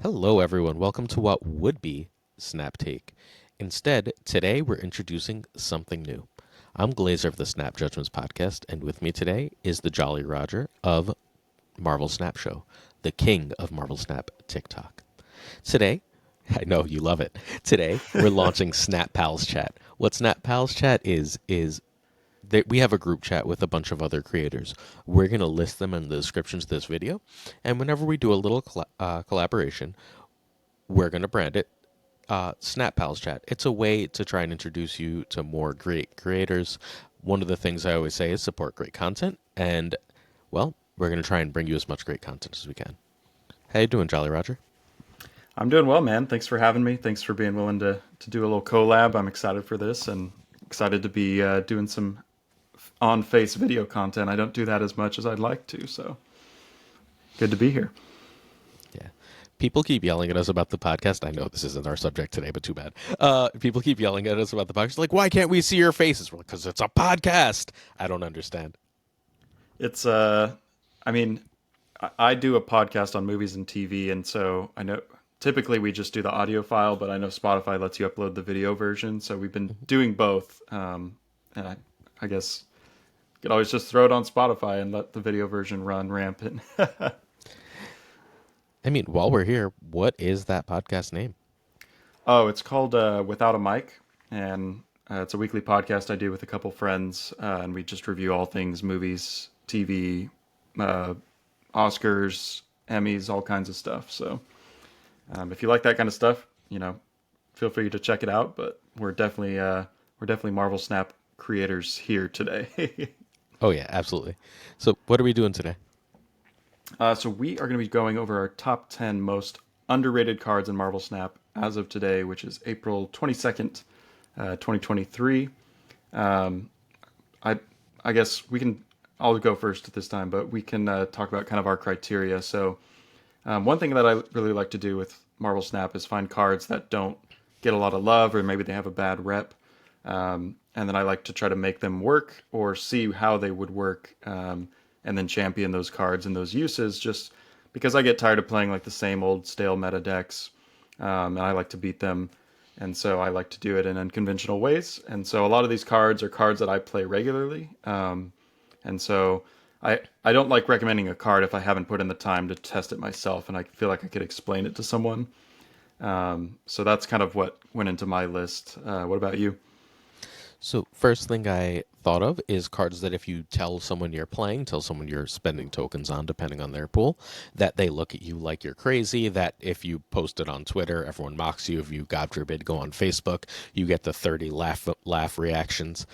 Hello, everyone. Welcome to what would be Snap Take. Instead, today we're introducing something new. I'm Glazer of the Snap Judgments podcast, and with me today is the Jolly Roger of MarvelSnapShow, the king of Marvel Snap TikTok. Today, I know you love it. Today, we're launching Snap Pals Chat. What Snap Pals Chat is that we have a group chat with a bunch of other creators. We're going to list them in the descriptions of this video, and whenever we do a little collaboration, we're going to brand it Snap Pals Chat. It's a way to try and introduce you to more great creators. One of the things I always say is support great content, and, well, we're going to try and bring you as much great content as we can. How you doing, Jolly Roger? I'm doing well, man. Thanks for having me. Thanks for being willing to do a little collab. I'm excited for this and excited to be doing some on-face video content. I don't do that as much as I'd like to, so good to be here. Yeah. People keep yelling at us about the podcast. I know this isn't our subject today, but too bad. People keep yelling at us about the podcast. Like, why can't we see your faces? Well, because it's a podcast. I don't understand. It's, I mean, I do a podcast on movies and TV, and so I know typically we just do the audio file, but I know Spotify lets you upload the video version, so we've been doing both. And I guess you could always just throw it on Spotify and let the video version run rampant. I mean, while we're here, what is that podcast name? Oh, it's called Without a Mic, and it's a weekly podcast I do with a couple friends, and we just review all things movies, TV, uh, Oscars, Emmys, all kinds of stuff. So if you like that kind of stuff, feel free to check it out. But we're definitely Marvel Snap creators here today. Oh, yeah, absolutely. So what are we doing today? So we are going to be going over our top 10 most underrated cards in Marvel Snap as of today, which is April 22nd, 2023. Um, I guess I'll go first this time, but we can talk about kind of our criteria. So one thing that I really like to do with Marvel Snap is find cards that don't get a lot of love, or maybe they have a bad rep. And then I like to try to make them work or see how they would work, and then champion those cards and those uses, just because I get tired of playing like the same old stale meta decks, and I like to beat them. And so I like to do it in unconventional ways. And so a lot of these cards are cards that I play regularly. And so I don't like recommending a card if I haven't put in the time to test it myself and I feel like I could explain it to someone. So that's kind of what went into my list. What about you? So first thing I thought of is cards that if you tell someone you're playing, tell someone you're spending tokens on, depending on their pool, that they look at you like you're crazy, that if you post it on Twitter, everyone mocks you. If you, God forbid, go on Facebook, you get the 30 laugh reactions.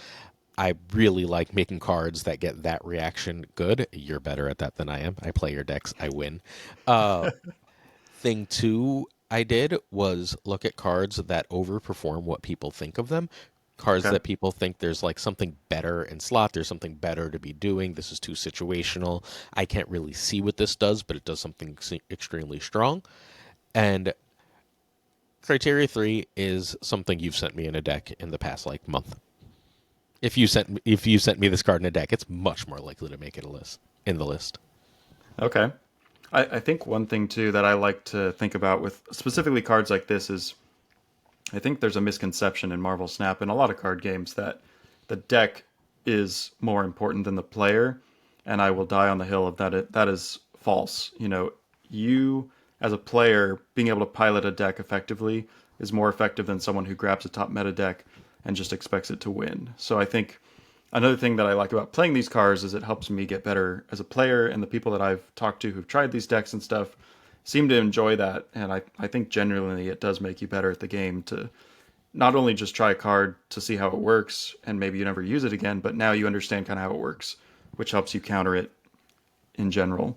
I really like making cards that get that reaction good. You're better at that than I am. I play your decks, I win. Thing two I did was look at cards that overperform what people think of them. Cards Okay. that people think there's like something better in slot, there's something better to be doing. This is too situational. I can't really see what this does, but it does something extremely strong. And criteria three is something you've sent me in a deck in the past like month. If you sent me this card in a deck, it's much more likely to make it a list in the list. Okay. I think one thing too that I like to think about with specifically cards like this is I think there's a misconception in Marvel Snap and a lot of card games that the deck is more important than the player, and I will die on the hill of that is false. You as a player being able to pilot a deck effectively is more effective than someone who grabs a top meta deck and just expects it to win. So I think another thing that I like about playing these cards is it helps me get better as a player, and the people that I've talked to who've tried these decks and stuff seem to enjoy that. And I think genuinely it does make you better at the game to not only just try a card to see how it works and maybe you never use it again, but now you understand kind of how it works, which helps you counter it in general.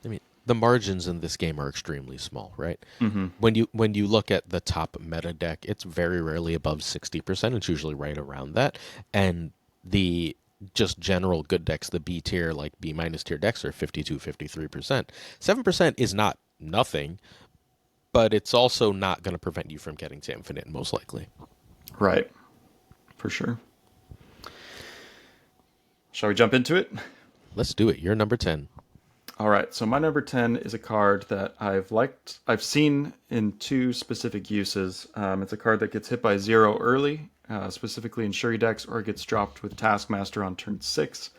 I mean, the margins in this game are extremely small, right? Hmm. When you look at the top meta deck, it's very rarely above 60%. It's usually right around that. And the just general good decks, the B tier, like B minus tier decks are 52, 53%. 7% is not nothing, but it's also not going to prevent you from getting to infinite, most likely. Right, for sure. Shall we jump into it? Let's do it. You're number 10. All right, so my number 10 is a card that I've seen in two specific uses. It's a card that gets hit by zero early, specifically in Shuri decks, or it gets dropped with Taskmaster on turn 6.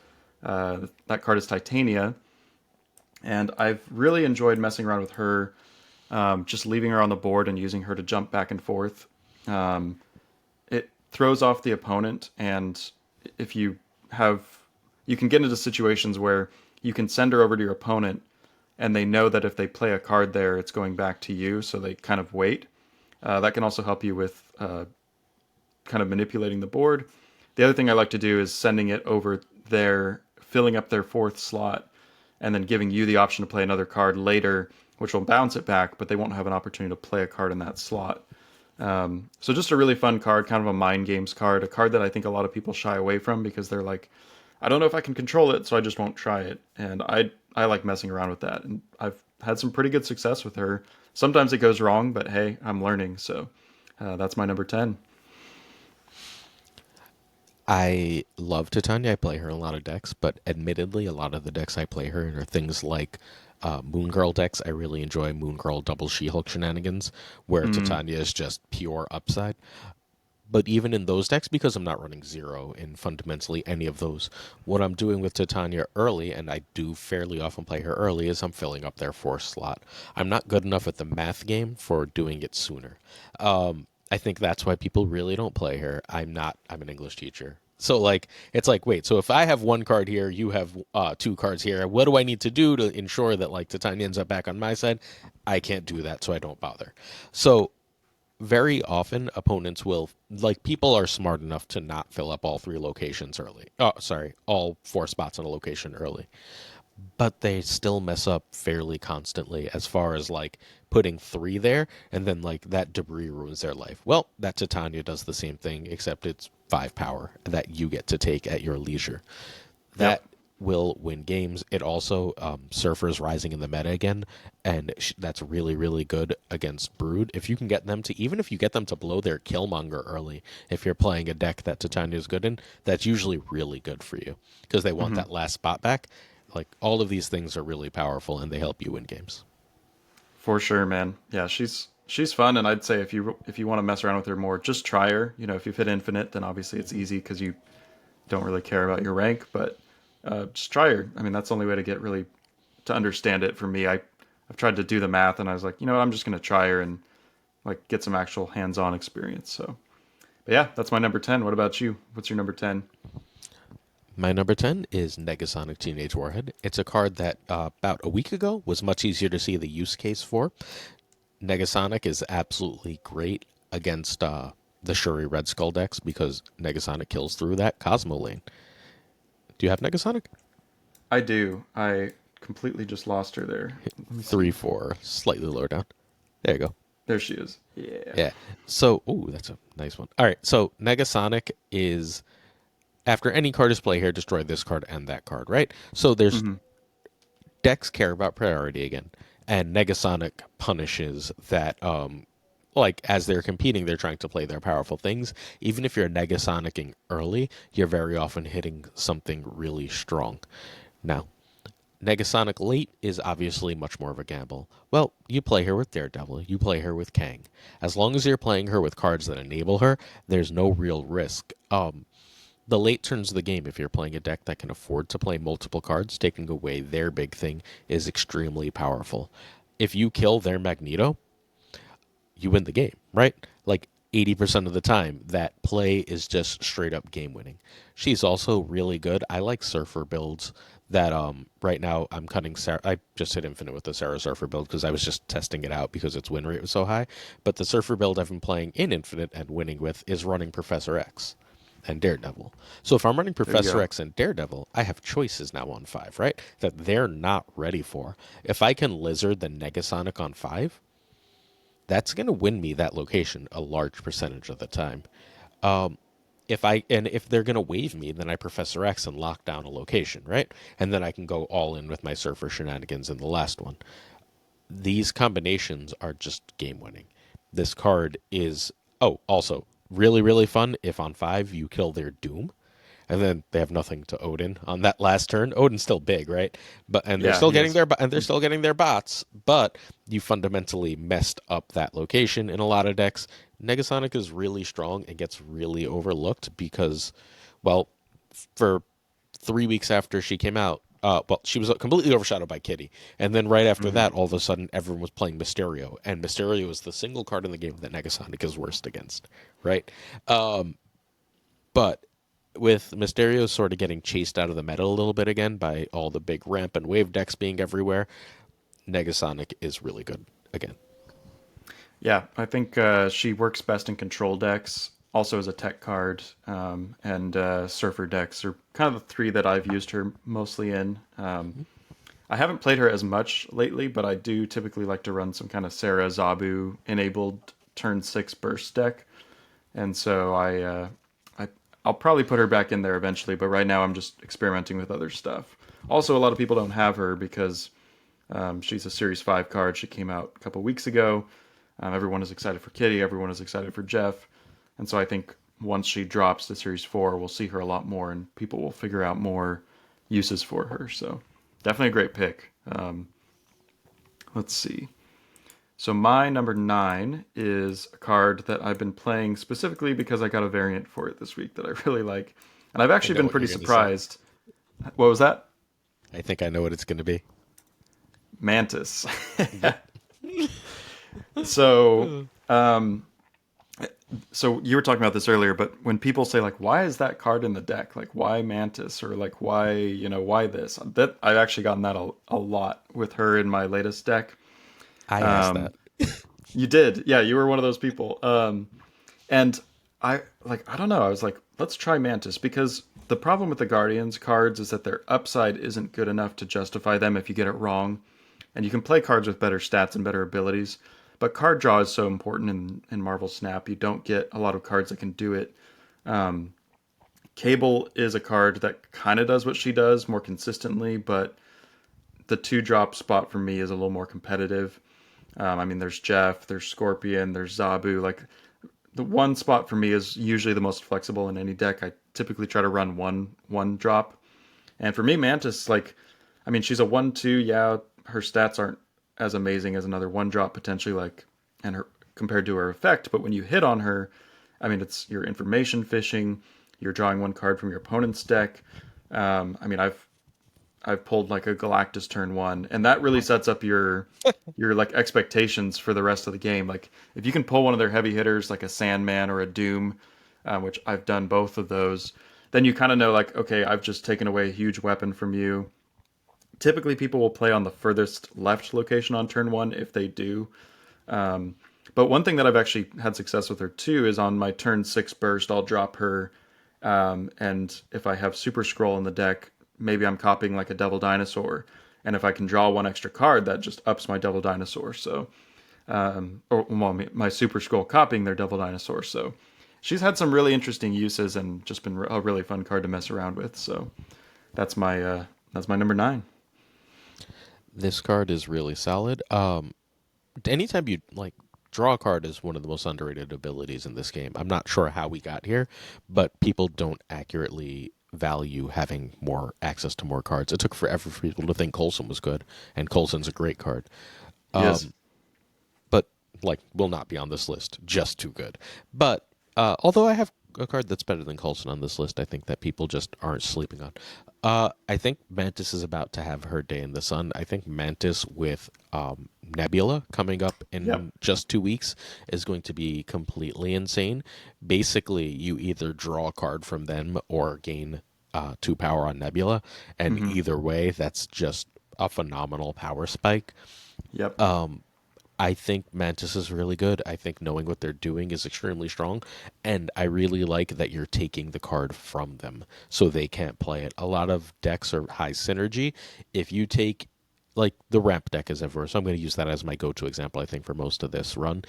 That card is Titania, and I've really enjoyed messing around with her, just leaving her on the board and using her to jump back and forth. It throws off the opponent, and if you have, you can get into situations where you can send her over to your opponent, and they know that if they play a card there, it's going back to you, so they kind of wait. That can also help you with kind of manipulating the board. The other thing I like to do is sending it over there, filling up their fourth slot, and then giving you the option to play another card later, which will bounce it back, but they won't have an opportunity to play a card in that slot. So just a really fun card, kind of a mind games card, a card that I think a lot of people shy away from because they're like, I don't know if I can control it, so I just won't try it. And I like messing around with that, and I've had some pretty good success with her. Sometimes it goes wrong, but hey, I'm learning. So that's my number 10. I love Titania. I play her in a lot of decks, but admittedly, a lot of the decks I play her in are things like Moon Girl decks. I really enjoy Moon Girl double She-Hulk shenanigans, where Mm, Titania is just pure upside. But even in those decks, because I'm not running zero in fundamentally any of those, what I'm doing with Titania early, and I do fairly often play her early, is I'm filling up their fourth slot. I'm not good enough at the math game for doing it sooner. I think that's why people really don't play her. I'm not. I'm an English teacher. So like it's like wait, so if I have one card here, you have two cards here. What do I need to do to ensure that like Titania ends up back on my side? I can't do that, so I don't bother. So very often opponents will like people are smart enough to not fill up all three locations early. Oh, sorry, all four spots on a location early. But they still mess up fairly constantly as far as like putting three there and then like that debris ruins their life. Well, that Titania does the same thing except it's 5 power that you get to take at your leisure. yep. That will win games. It also Surfer's rising in the meta again, and that's really really good against Brood. If you can get them to, even if you get them to blow their Killmonger early, if you're playing a deck that Titania is good in, that's usually really good for you because they want Hmm. that last spot back. Like all of these things are really powerful and they help you win games. For sure, man. Yeah, she's fun, and I'd say if you want to mess around with her more, just try her. You know, if you've hit infinite, then obviously it's easy because you don't really care about your rank, but just try her. I mean, that's the only way to get really to understand it for me. I've tried to do the math, and I was like, you know what, I'm just gonna try her and like get some actual hands-on experience. So, but yeah, that's my number 10. What about you? What's your number 10? My number 10 is Negasonic Teenage Warhead. It's a card that about a week ago was much easier to see the use case for. Negasonic is absolutely great against the Shuri Red Skull decks because Negasonic kills through that Cosmo lane. Do you have Negasonic? I do. I completely just lost her there. Let me Three, see. four, slightly lower down. There you go. There she is. Yeah. Yeah. So, ooh, that's a nice one. All right. So, Negasonic is after any card is played here, destroy this card and that card, right? So, there's Hmm. decks care about priority again, and Negasonic punishes that. Like as they're competing, they're trying to play their powerful things. Even if you're Negasonicing early, you're very often hitting something really strong. Now, Negasonic late is obviously much more of a gamble. Well, you play her with Daredevil, you play her with Kang. As long as you're playing her with cards that enable her, there's no real risk. The late turns of the game, if you're playing a deck that can afford to play multiple cards, taking away their big thing is extremely powerful. If you kill their Magneto, you win the game, right? Like 80% of the time, that play is just straight up game winning. She's also really good. I like Surfer builds that right now I'm cutting Sarah. I just hit infinite with the Sarah Surfer build because I was just testing it out because its win rate was so high. But the Surfer build I've been playing in infinite and winning with is running Professor X and Daredevil. So if I'm running There you Professor go. X and Daredevil, I have choices now on 5, right? That they're not ready for. If I can Lizard the Negasonic on 5, that's going to win me that location a large percentage of the time. If they're going to wave me, then I Professor X and lock down a location, right? And then I can go all in with my Surfer shenanigans in the last one. These combinations are just game winning. This card is also really really fun if on 5 you kill their Doom. and then they have nothing to Odin on that last turn. Odin's still big, right? But and they're Yeah, still he getting is. their and they're still getting their bots, but you fundamentally messed up that location in a lot of decks. Negasonic is really strong and gets really overlooked because, well, for 3 weeks after she came out, well, she was completely overshadowed by Kitty, and then right after Hmm. that, all of a sudden, everyone was playing Mysterio, and Mysterio is the single card in the game that Negasonic is worst against, right? But with Mysterio sort of getting chased out of the meta a little bit again by all the big ramp and wave decks being everywhere, Negasonic is really good again. Yeah, I think she works best in control decks, also as a tech card, and surfer decks are kind of the three that I've used her mostly in. I haven't played her as much lately, but I do typically like to run some kind of Sarah Zabu enabled turn six burst deck, and so I'll probably put her back in there eventually. But right now I'm just experimenting with other stuff. Also, a lot of people don't have her because she's a Series 5 card. She came out a couple weeks ago. Everyone is excited for Kitty. Everyone is excited for Jeff. And so I think once she drops to Series 4, we'll see her a lot more and people will figure out more uses for her. So definitely a great pick. Let's see. So my number 9 is a card that I've been playing specifically because I got a variant for it this week that I really like. And I've I actually know been what pretty you're going to say. surprised. What was that? I think I know what it's going to be. Mantis. Yep. So so you were talking about this earlier, but when people say like, "Why is that card in the deck? Like, why Mantis?" or like, "Why why this?" That I've actually gotten that a lot with her in my latest deck. I asked Um, that. you did, yeah, you were one of those people. And I don't know. I was like, let's try Mantis because the problem with the Guardians cards is that their upside isn't good enough to justify them if you get it wrong. And you can play cards with better stats and better abilities, but card draw is so important in Marvel Snap. You don't get a lot of cards that can do it. Cable is a card that kind of does what she does more consistently, but the two drop spot for me is a little more competitive. I mean, there's Jeff, there's Scorpion, there's Zabu. Like the one spot for me is usually the most flexible in any deck. I typically try to run one drop, and for me, Mantis, like, I mean, she's a 1/2. Yeah, her stats aren't as amazing as another one drop potentially, like, and her compared to her effect. But when you hit on her, I mean, it's your information fishing. You're drawing one card from your opponent's deck. I mean, I've pulled like a Galactus turn one, and that really sets up your like expectations for the rest of the game. Like if you can pull one of their heavy hitters, like a Sandman or a Doom, which I've done both of those, then you kind of know like, okay, I've just taken away a huge weapon from you. Typically, people will play on the furthest left location on turn one if they do. But one thing that I've actually had success with her too is on my turn six burst, I'll drop her. And if I have Super Scroll in the deck, maybe I'm copying like a Devil Dinosaur. And if I can draw one extra card, that just ups my Devil Dinosaur. So, or well, my Super Scroll copying their Devil Dinosaur. So, she's had some really interesting uses and just been a really fun card to mess around with. So, that's my number 9. This card is really solid. Anytime you like draw a card is one of the most underrated abilities in this game. I'm not sure how we got here, but people don't accurately value having more access to more cards. It took forever for people to think Coulson was good, and Coulson's a great card. He is. But like will not be on this list. Just too good. But although I have a card that's better than Coulson on this list, I think that people just aren't sleeping on. I think Mantis is about to have her day in the sun. I think Mantis with Nebula coming up Yep. in just 2 weeks is going to be completely insane. Basically, you either draw a card from them or gain 2 power on Nebula, and Hmm. either way, that's just a phenomenal power spike. Yep. I think Mantis is really good. I think knowing what they're doing is extremely strong. And I really like that you're taking the card from them so they can't play it. A lot of decks are high synergy. If you take, like, the ramp deck is everywhere, so I'm going to use that as my go to example, I think, for most of this run.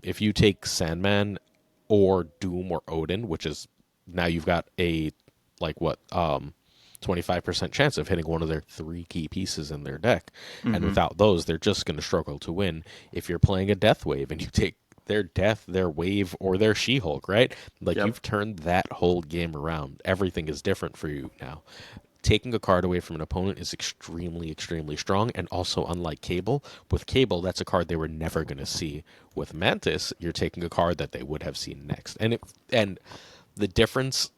If you take Sandman or Doom or Odin, which is now you've got a, like, what, 25% chance of hitting one of their three key pieces in their deck. And Hmm. without those, they're just going to struggle to win. If you're playing a Death Wave and you take their Death, their Wave, or their She-Hulk, right? Like Yep. you've turned that whole game around. Everything is different for you now. Taking a card away from an opponent is extremely, extremely strong, and also unlike Cable, with Cable, that's a card they were never going to see. With Mantis, you're taking a card that they would have seen next, and the difference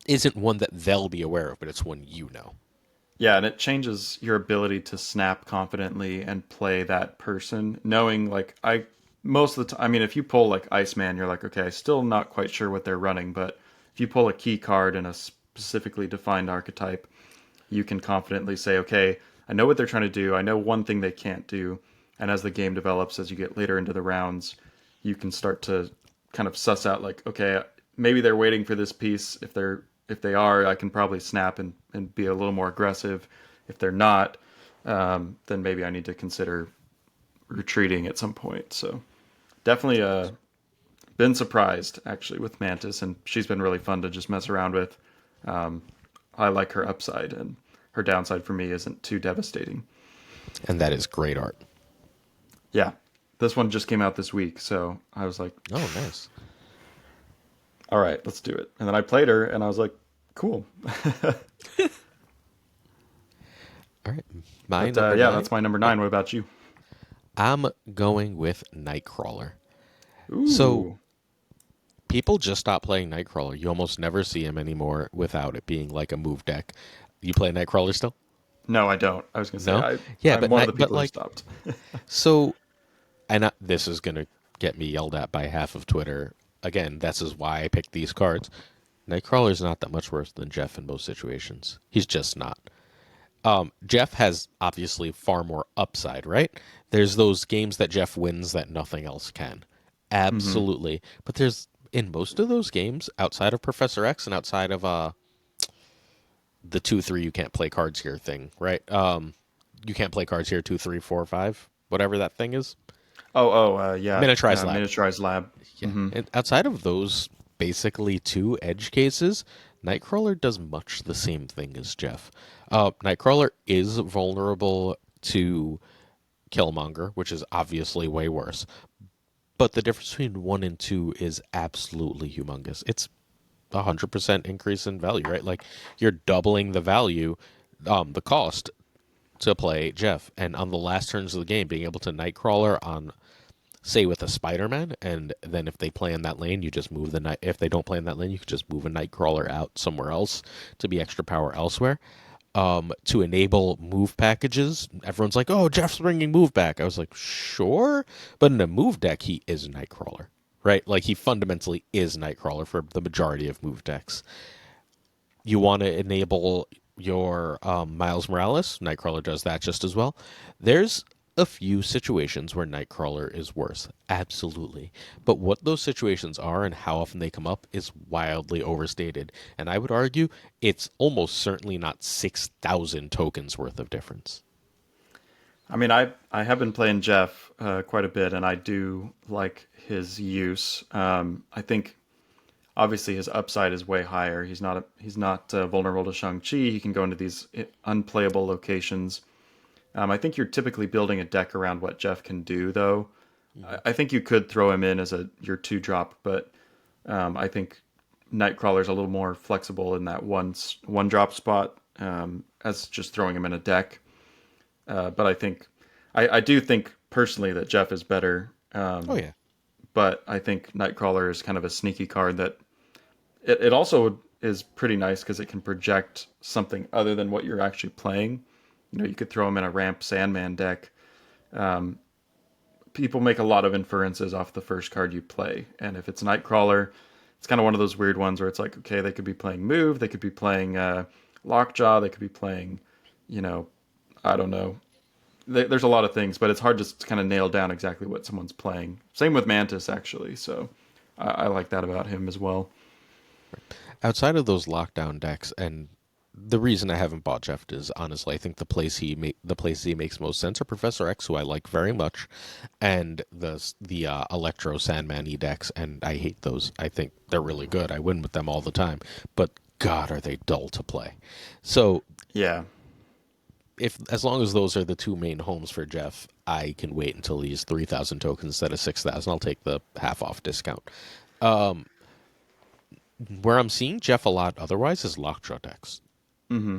isn't one that they'll be aware of, but it's one you know. Yeah, and it changes your ability to snap confidently and play that person, knowing like I most of the time. I mean, if you pull like Iceman, you're like, okay, still not quite sure what they're running, but if you pull a key card in a specifically defined archetype, you can confidently say, okay, I know what they're trying to do. I know one thing they can't do, and as the game develops, as you get later into the rounds, you can start to kind of suss out like, okay, maybe they're waiting for this piece. If they are, I can probably snap and be a little more aggressive. If they're not, then maybe I need to consider retreating at some point. So definitely been surprised actually with Mantis, and she's been really fun to just mess around with. I like her upside, and her downside for me isn't too devastating. And that is great art. Yeah, this one just came out this week, so I was like, Oh, nice. all right, let's do it. And then I played her, and I was like, cool. All right. My But number yeah, nine. that's my number Yep. 9. What about you? I'm going with Nightcrawler. So Ooh. people just stopped playing Nightcrawler. You almost never see him anymore without it being like a move deck. You play Nightcrawler still? No, I don't. I was gonna say No? Yeah, I'm but one of the but people who like stopped. so and this is going to get me yelled at by half of Twitter. Again, this is why I picked these cards. Nightcrawler's not that much worse than Jeff in most situations. He's just not. Jeff has obviously far more upside, right? There's those games that Jeff wins that nothing else can. Hmm. Absolutely. But there's in most of those games, outside of Professor X and outside of the 2-3 you can't play cards here thing, right? You can't play cards here 2, 3, 4, 5, whatever that thing is. Yeah, Miniaturized Lab. miniaturized lab. Yeah. Hmm. And outside of those basically two edge cases, Nightcrawler does much the same thing as Jeff. Nightcrawler is vulnerable to Killmonger, which is obviously way worse. But the difference between 1 and 2 is absolutely humongous. It's 100% increase in value, right? Like you're doubling the value, the cost to play Jeff. And on the last turns of the game, being able to Nightcrawler on say with a Spider-Man, and then if they play in that lane, you just move the night. If they don't play in that lane, you could just move a Nightcrawler out somewhere else to be extra power elsewhere. To enable move packages, everyone's like, "Oh, Jeff's bringing move back." I was like, "Sure," but in a move deck, he is Nightcrawler, right? Like he fundamentally is Nightcrawler for the majority of move decks. You want to enable your Miles Morales, Nightcrawler does that just as well. There's a few situations where Nightcrawler is worse, absolutely. But what those situations are and how often they come up is wildly overstated. And I would argue it's almost certainly not 6,000 tokens worth of difference. I mean, I have been playing Jeff quite a bit, and I do like his use. I think obviously his upside is way higher. He's not vulnerable to Shang-Chi. He can go into these unplayable locations. I think you're typically building a deck around what Jeff can do, though. Mm-hmm. I think you could throw him in as your 2 drop, but I think Nightcrawler's a little more flexible in that one drop spot as just throwing him in a deck. But I do think personally that Jeff is better. Oh, yeah. But I think Nightcrawler is kind of a sneaky card that it also is pretty nice because it can project something other than what you're actually playing. You know, you could throw him in a ramp Sandman deck. People make a lot of inferences off the first card you play, and if it's Nightcrawler, it's kind of one of those weird ones where it's like, okay, they could be playing Move, they could be playing Lockjaw, they could be playing, you know, I don't know. There's a lot of things, but it's hard to kind of nail down exactly what someone's playing. Same with Mantis, actually. So I like that about him as well. Outside of those lockdown decks, and the reason I haven't bought Jeff is honestly, I think the places he makes most sense are Professor X, who I like very much, and the Electro Sandman E decks, and I hate those. I think they're really good. I win with them all the time, but God, are they dull to play. So Yeah. if as long as those are the two main homes for Jeff, I can wait until he's 3,000 tokens instead of 6,000. I'll take the half off discount. Where I'm seeing Jeff a lot otherwise is Lockjaw decks. Hmm.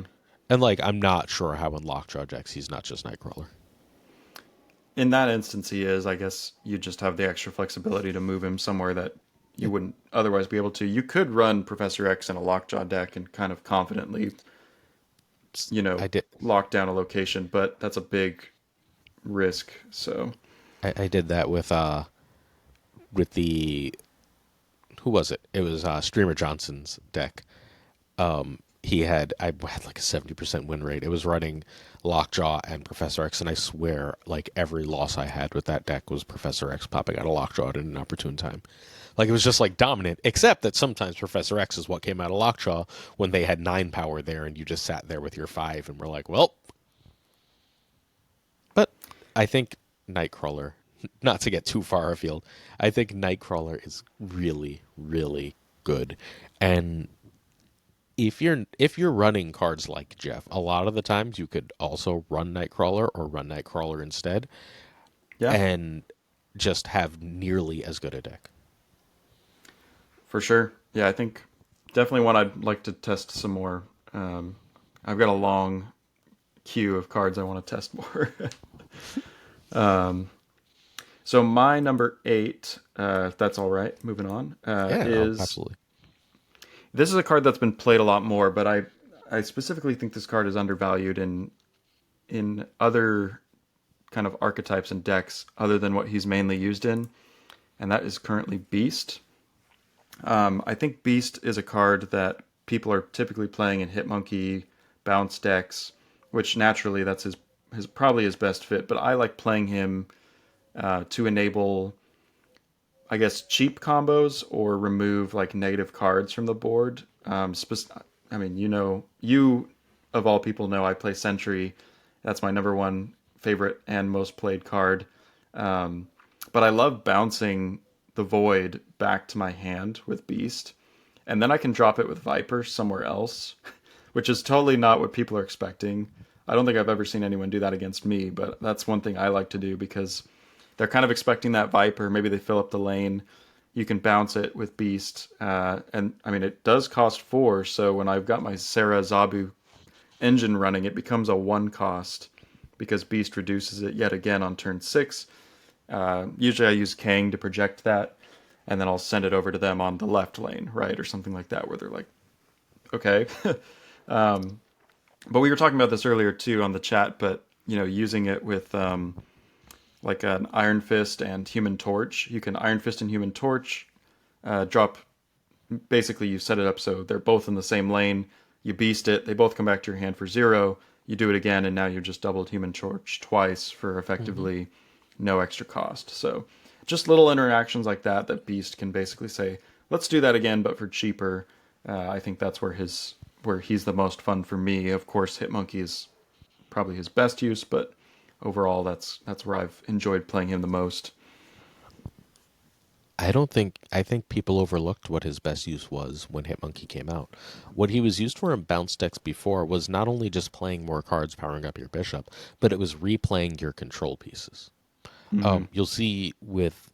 And like I'm not sure how in Lockjaw decks he's not just Nightcrawler. In that instance, he is. I guess you just have the extra flexibility to move him somewhere that you Yeah. wouldn't otherwise be able to. You could run Professor X in a Lockjaw deck and kind of confidently, I did lock down a location, but that's a big risk. So, I did that with the who was it? It was Streamer Johnson's deck. I had like a 70% win rate. It was running Lockjaw and Professor X, and I swear like every loss I had with that deck was Professor X popping out of Lockjaw at an opportune time. Like it was just like dominant, except that sometimes Professor X is what came out of Lockjaw when they had 9 power there, and you just sat there with your 5, and we're like, well. But I think Nightcrawler, not to get too far afield, I think Nightcrawler is really, really good. And if you're running cards like Jeff, a lot of the times you could also run Nightcrawler or run Nightcrawler instead, yeah, and just have nearly as good a deck. for sure. Yeah, I think definitely one I'd like to test some more. Um, I've got a long queue of cards I want to test more. So my number eight, if that's all right, moving on, Yeah, no, is absolutely. this is a card that's been played a lot more, but I specifically think this card is undervalued in other kind of archetypes and decks other than what he's mainly used in, and that is currently Beast. I think Beast is a card that people are typically playing in Hitmonkey bounce decks, which naturally that's his probably his best fit. But I like playing him to enable, I guess, cheap combos or remove like negative cards from the board. I mean, you of all people know I play Sentry. That's my number one favorite and most played card. But I love bouncing the Void back to my hand with Beast, and then I can drop it with Viper somewhere else, which is totally not what people are expecting. I don't think I've ever seen anyone do that against me, but that's one thing I like to do because they're kind of expecting that Viper. Maybe they fill up the lane. You can bounce it with Beast, and I mean it does cost 4. So when I've got my Sarah Zabu engine running, it becomes a 1 cost because Beast reduces it yet again on turn 6. Usually I use Kang to project that, and then I'll send it over to them on the left lane, right, or something like that, where they're like, okay. But we were talking about this earlier too on the chat, but using it with like an Iron Fist and Human Torch, you can Iron Fist and Human Torch, drop. Basically, you set it up so they're both in the same lane. You beast it, they both come back to your hand for 0. You do it again, and now you've just doubled Human Torch twice for Hmm. effectively no extra cost. So just little interactions like that Beast can basically say, let's do that again, but for cheaper. I think that's where he's the most fun for me. Of course, Hitmonkey is probably his best use, but overall, that's where I've enjoyed playing him the most. I think people overlooked what his best use was when Hitmonkey came out. What he was used for in bounce decks before was not only just playing more cards, powering up your bishop, but it was replaying your control pieces. Hmm. You'll see with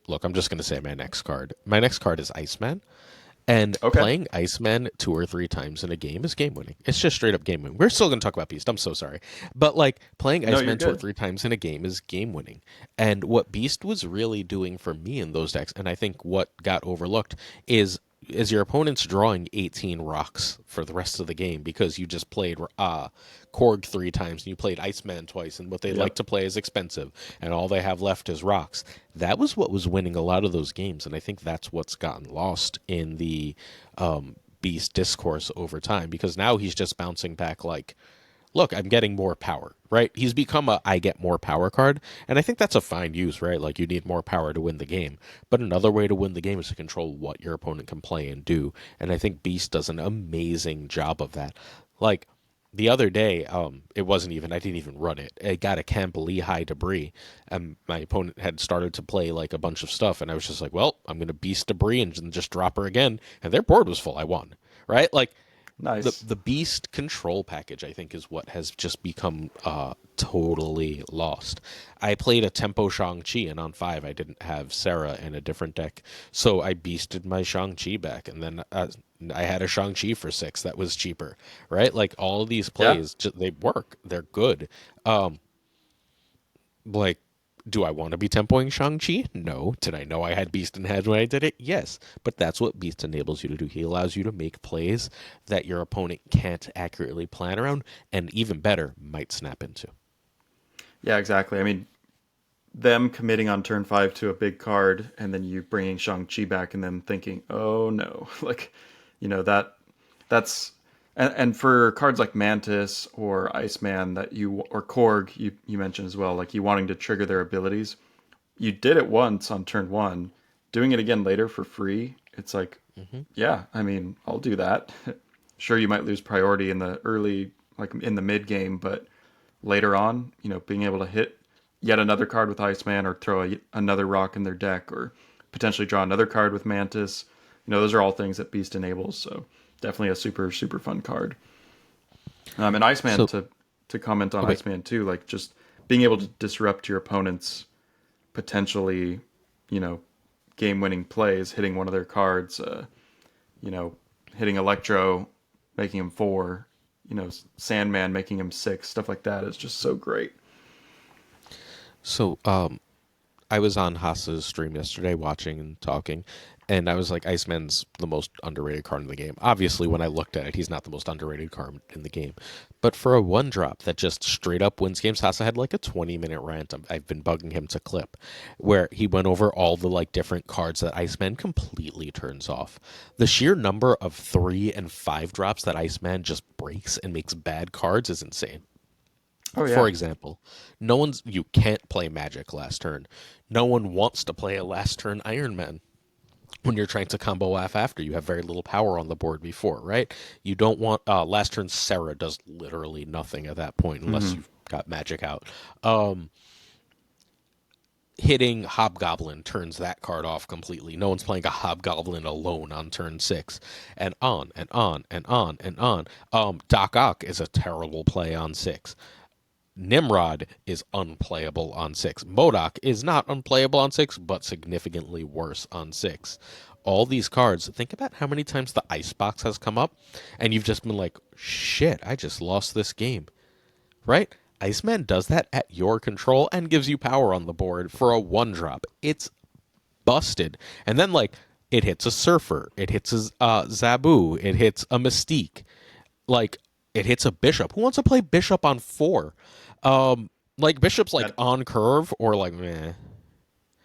look, I'm just going to say my next card. My next card is Iceman. And Okay. playing Iceman 2 or 3 times in a game is game winning. It's just straight up game winning. We're still going to talk about Beast. I'm so sorry. But like playing No, you're Iceman two or good. three times in a game is game winning. And what Beast was really doing for me in those decks, and I think what got overlooked, is your opponent's drawing 18 rocks for the rest of the game because you just played Korg 3 times and you played Iceman twice, and what they like Yep. to play is expensive, and all they have left is rocks. That was what was winning a lot of those games, and I think that's what's gotten lost in the Beast discourse over time because now he's just bouncing back like, look, I'm getting more power, right? He's become a I get more power card, and I think that's a fine use, right? Like you need more power to win the game. But another way to win the game is to control what your opponent can play and do, and I think Beast does an amazing job of that. Like the other day, it wasn't even I didn't even run it. I got a Camp Lehigh debris, and my opponent had started to play like a bunch of stuff, and I was just like, well, I'm gonna Beast debris and just drop her again, and their board was full. I won, right? Like Nice. the beast control package, I think, is what has just become totally lost. I played a tempo Shang-Chi, and on 5 I didn't have Sarah in a different deck, so I beasted my Shang-Chi back, and then I had a Shang-Chi for 6 that was cheaper, right? Like, all of these Yeah. plays, they work, they're good. Like, do I want to be tempoing Shang-Chi? No. Did I know I had Beast in hand when I did it? Yes. But that's what Beast enables you to do. He allows you to make plays that your opponent can't accurately plan around, and even better, might snap into. Yeah, exactly. I mean, them committing on turn 5 to a big card and then you bringing Shang-Chi back and them thinking, "Oh no." Like, that's and for cards like Mantis or Iceman that you or Korg you mentioned as well, like you wanting to trigger their abilities. You did it once on turn 1, doing it again later for free. It's like, Hmm. yeah, I mean, I'll do that. Sure, you might lose priority in the early, like in the mid game, but later on, being able to hit yet another card with Iceman or throw another rock in their deck or potentially draw another card with Mantis, those are all things that Beast enables. So definitely a super, super fun card. And Iceman, So, to comment on oh, wait. Iceman too, like just being able to disrupt your opponent's potentially, you know, game winning plays, hitting one of their cards, you know, hitting Electro, making him 4, Sandman making him 6, stuff like that is just so great. So, I was on Haas's stream yesterday watching and talking, and I was like, Iceman's the most underrated card in the game. Obviously, when I looked at it, he's not the most underrated card in the game. But for a one drop that just straight up wins games, Haasa had like a 20-minute rant I've been bugging him to clip, where he went over all the like different cards that Iceman completely turns off. The sheer number of 3 and 5 drops that Iceman just breaks and makes bad cards is insane. Oh For yeah. example, you can't play Magic last turn. No one wants to play a last turn Iron Man when you're trying to combo off after you have very little power on the board before, right? You don't want last turn Sarah does literally nothing at that point unless Hmm. you've got Magic out. Um, Hitting Hobgoblin turns that card off completely. No one's playing a Hobgoblin alone on turn 6, and on and on and on and on. Doc Ock is a terrible play on 6. Nimrod is unplayable on 6. Modoc is not unplayable on 6, but significantly worse on 6. All these cards, think about how many times the Icebox has come up, and you've just been like, shit, I just lost this game, right? Iceman does that at your control and gives you power on the board for a one drop. It's busted. And then, like, it hits a Surfer, it hits a Zabu, it hits a Mystique, like it hits a bishop. Who wants to play bishop on 4? Like bishop's like Yeah, on curve or like meh.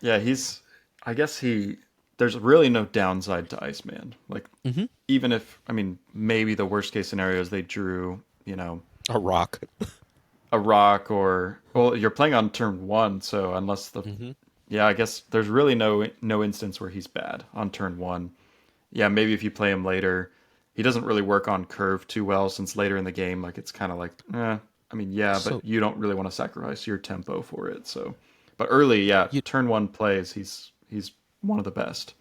yeah, I guess there's really no downside to Iceman. Like, Hmm. even if, I mean, maybe the worst case scenario is they drew, A rock. a rock or, well, you're playing on turn 1, so unless Hmm. yeah, I guess there's really no instance where he's bad on turn 1. Yeah, maybe if you play him later, he doesn't really work on curve too well since later in the game, like it's kind of like, I mean, yeah, but So you don't really want to sacrifice your tempo for it. So, but early, yeah, you turn 1 plays, he's one of the best.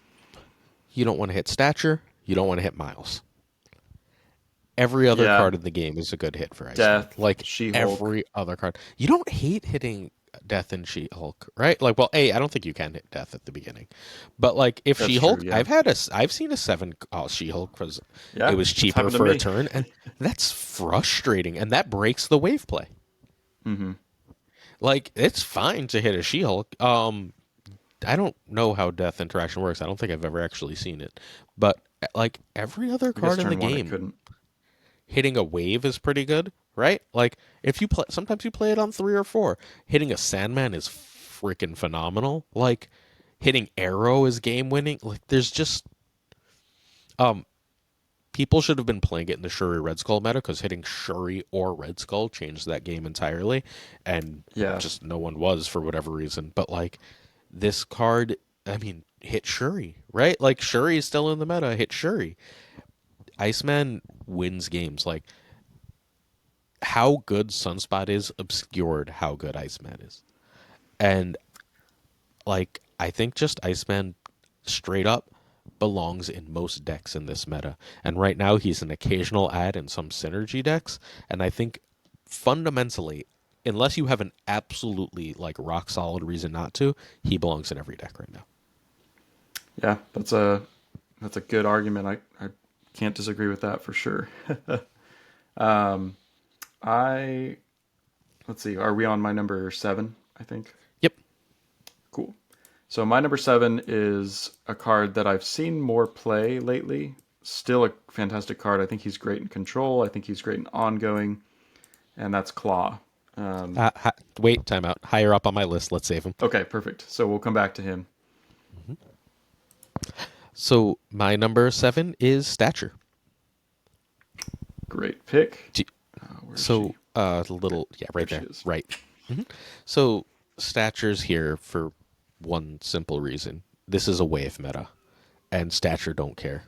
you don't want to hit stature. You don't want to hit miles. Every other Yeah, card in the game is a good hit for Iceman. Death, Like She-Hulk. every other card. You don't hate hitting Death and She-Hulk, right? Like, well, I don't think you can hit Death at the beginning, but like if That's true. She-Hulk, Yeah, I've seen a 7 She-Hulk because it yeah, was it's cheaper happened to for a me. turn, and that's frustrating, and that breaks the wave play. Hmm. Like it's fine to hit a She-Hulk. I don't know how Death interaction works. I don't think I've ever actually seen it, but like every other I guess card in the turn 1 it game, couldn't. hitting a wave is pretty good, right? Like if you play, sometimes you play it on 3 or 4. Hitting a Sandman is freaking phenomenal. Like hitting Arrow is game winning. Like there's just um people should have been playing it in the Shuri Red Skull meta because hitting Shuri or Red Skull changed that game entirely, and Yeah, just no one was for whatever reason. But like this card, I mean, hit Shuri, right? Like Shuri is still in the meta. Hit Shuri. Iceman wins games. Like how good Sunspot is obscured how good Iceman is. And like I think just Iceman straight up belongs in most decks in this meta. And right now he's an occasional add in some synergy decks. And I think fundamentally, unless you have an absolutely like rock solid reason not to, he belongs in every deck right now. Yeah, that's a good argument. I can't disagree with that for sure. I let's see. Are we on my number seven? I think. Yep. Cool. So my number seven is a card that I've seen more play lately. Still a fantastic card. I think he's great in control. I think he's great in ongoing, and that's Claw. Um, Wait, time out. Higher up on my list. Let's save him. okay, perfect. So we'll come back to him. So my number seven is Stature. Great pick. Do, Where's she? So, little, yeah, There right she there, is. right. So, Stature's here for one simple reason. This is a wave meta, and Stature don't care.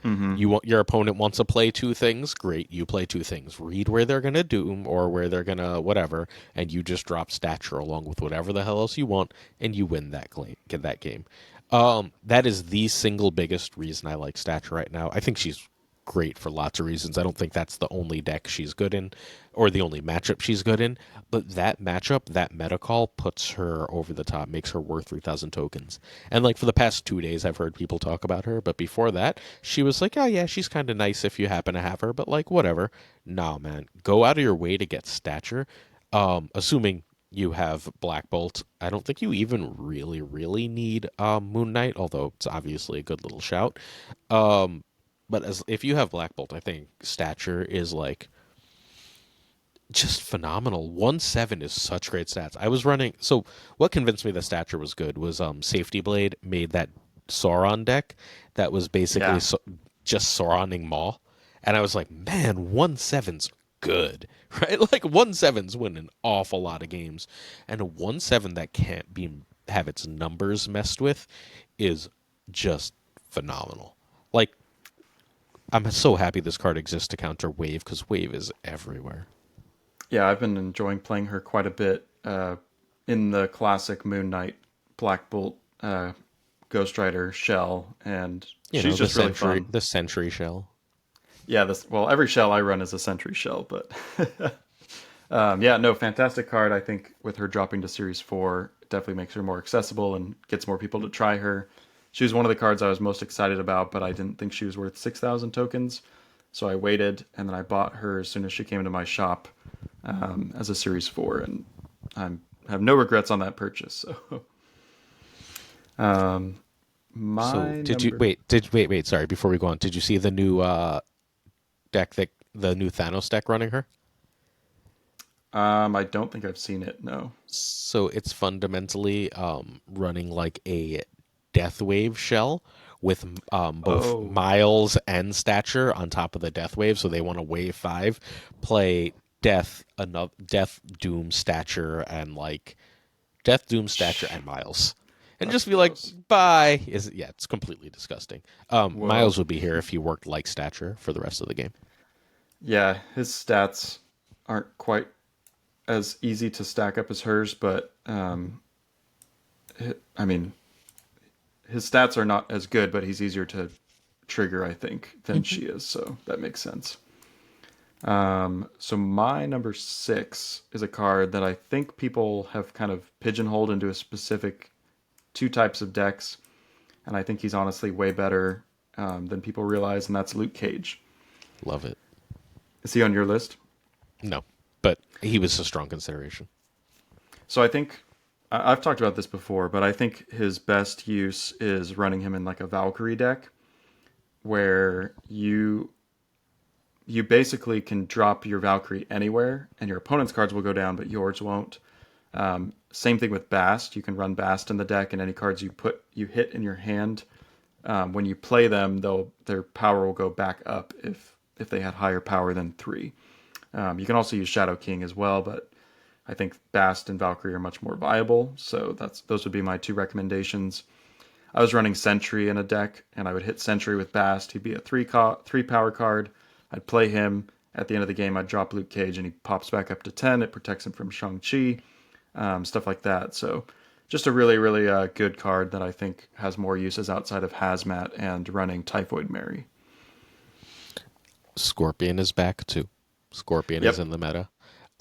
Mm-hmm. You want your opponent wants to play two things, great. You play two things. Read where they're gonna doom or where they're gonna whatever, and you just drop Stature along with whatever the hell else you want, and you win that get that game. That is the single biggest reason I like Stature right now. I think she's great for lots of reasons. I don't think that's the only deck she's good in, or the only matchup she's good in. But that matchup, that meta call, puts her over the top, makes her worth 3,000 tokens. And like for the past 2 days, I've heard people talk about her. But before that, she was like, oh yeah, she's kind of nice if you happen to have her, but like whatever. Nah, man, go out of your way to get Stature. Assuming you have Black Bolt, I don't think you even really need Moon Knight, although it's obviously a good little shout. But as if you have Black Bolt, I think Stature is like just phenomenal. 1/7 is such great stats. I was running so what convinced me that Stature was good was Safety Blade made that Sauron deck that was basically Yeah. just Sauroning Maw. And I was like, man, 1/7's good. Right? Like 1/7's win an awful lot of games. And a 1/7 that can't be have its numbers messed with is just phenomenal. Like I'm so happy this card exists to counter Wave because Wave is everywhere. Yeah, I've been enjoying playing her quite a bit in the classic Moon Knight, Black Bolt, Ghost Rider shell, and You she's know, just really fun. the Sentry Shell. Yeah, this well, every shell I run is a Sentry shell, but yeah, no, fantastic card. I think with her dropping to Series 4, it definitely makes her more accessible and gets more people to try her. She was one of the cards I was most excited about, but I didn't think she was worth 6,000 tokens. So I waited, and then I bought her as soon as she came into my shop as a Series 4, and I have no regrets on that purchase. So So my did you number... wait? Wait? Sorry, before we go on, did you see the new deck that the new Thanos deck running her? I don't think I've seen it, no. So it's fundamentally running like a Death Wave shell with both Oh, Miles and Stature on top of the Death Wave. So they want to Wave 5, play Death, Doom, Stature, and like Death, Doom, Stature, shh, and Miles. And that's just be like, gross. bye. Yeah, it's completely disgusting. Whoa. Miles would be here if he worked like Stature for the rest of the game. Yeah, his stats aren't quite as easy to stack up as hers, but I mean, his stats are not as good, but he's easier to trigger, I think, than she is. So that makes sense. So my number six is a card that I think people have kind of pigeonholed into a specific two types of decks, and I think he's honestly way better than people realize, and that's Luke Cage. Love it. Is he on your list? No, but he was a strong consideration. So I think I've talked about this before, but I think his best use is running him in like a Valkyrie deck, where you basically can drop your Valkyrie anywhere, and your opponent's cards will go down, but yours won't. Same thing with Bast. You can run Bast in the deck, and any cards you hit in your hand, when you play them, their power will go back up if they had higher power than three. You can also use Shadow King as well, but I think Bast and Valkyrie are much more viable. So those would be my two recommendations. I was running Sentry in a deck, and I would hit Sentry with Bast. He'd be a three power card. I'd play him. At the end of the game, I'd drop Luke Cage, and he pops back up to 10. It protects him from Shang-Chi, stuff like that. So just a really, really good card that I think has more uses outside of Hazmat and running Typhoid Mary. Scorpion is back too. Scorpion is Yep. in the meta.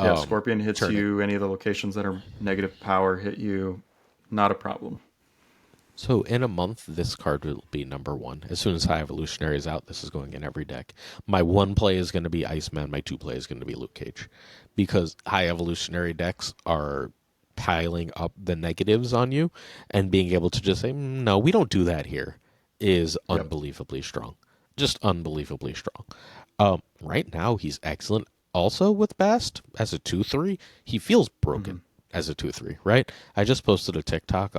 Yeah, Scorpion hits Turn it. you. Any of the locations that are negative power hit you. Not a problem. So in a month, this card will be number one. As soon as High Evolutionary is out, this is going in every deck. My one play is going to be Iceman. My two play is going to be Luke Cage, because High Evolutionary decks are piling up the negatives on you, and being able to just say, no, we don't do that here, is Yep. unbelievably strong. Just unbelievably strong. Right now, he's excellent. Also with Bast as a 2/3, he feels Mm-hmm. broken as a 2/3, right? I just posted a TikTok.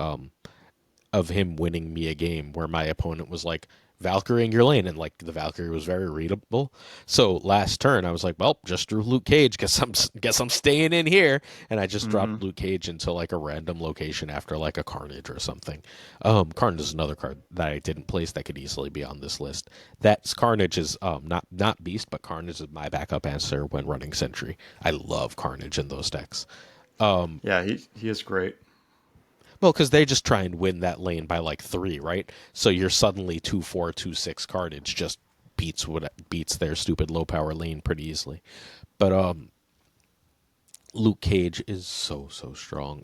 Of him winning me a game where my opponent was like Valkyrie your lane, and like the Valkyrie was very readable. So last turn I was like, well, just drew Luke Cage. Guess I'm staying in here, and I just Mm-hmm. dropped Luke Cage into like a random location after like a Carnage or something. Carnage is another card that I didn't place that could easily be on this list. That's Carnage is not Beast, but Carnage is my backup answer when running Sentry. I love Carnage in those decks. Yeah, he is great. Well, because they just try and win that lane by like three, right? So you're suddenly 2/4, 2/6 Carnage just beats their stupid low power lane pretty easily. But Luke Cage is so strong.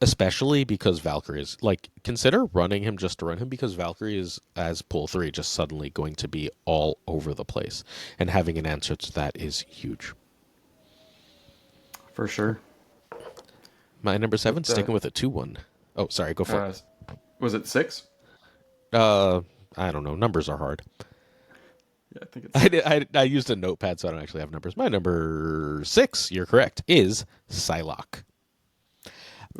Especially because Valkyrie is like, consider running him just to run him, because Valkyrie is, as pull three, just suddenly going to be all over the place, and having an answer to that is huge. For sure. My number seven, With the sticking with a 2/1. Oh, sorry, go for it. uh, was it six? Uh, I don't know. Numbers are hard. Yeah, I think it's I, did, six. I used a notepad, so I don't actually have numbers. My number six, you're correct, is Psylocke.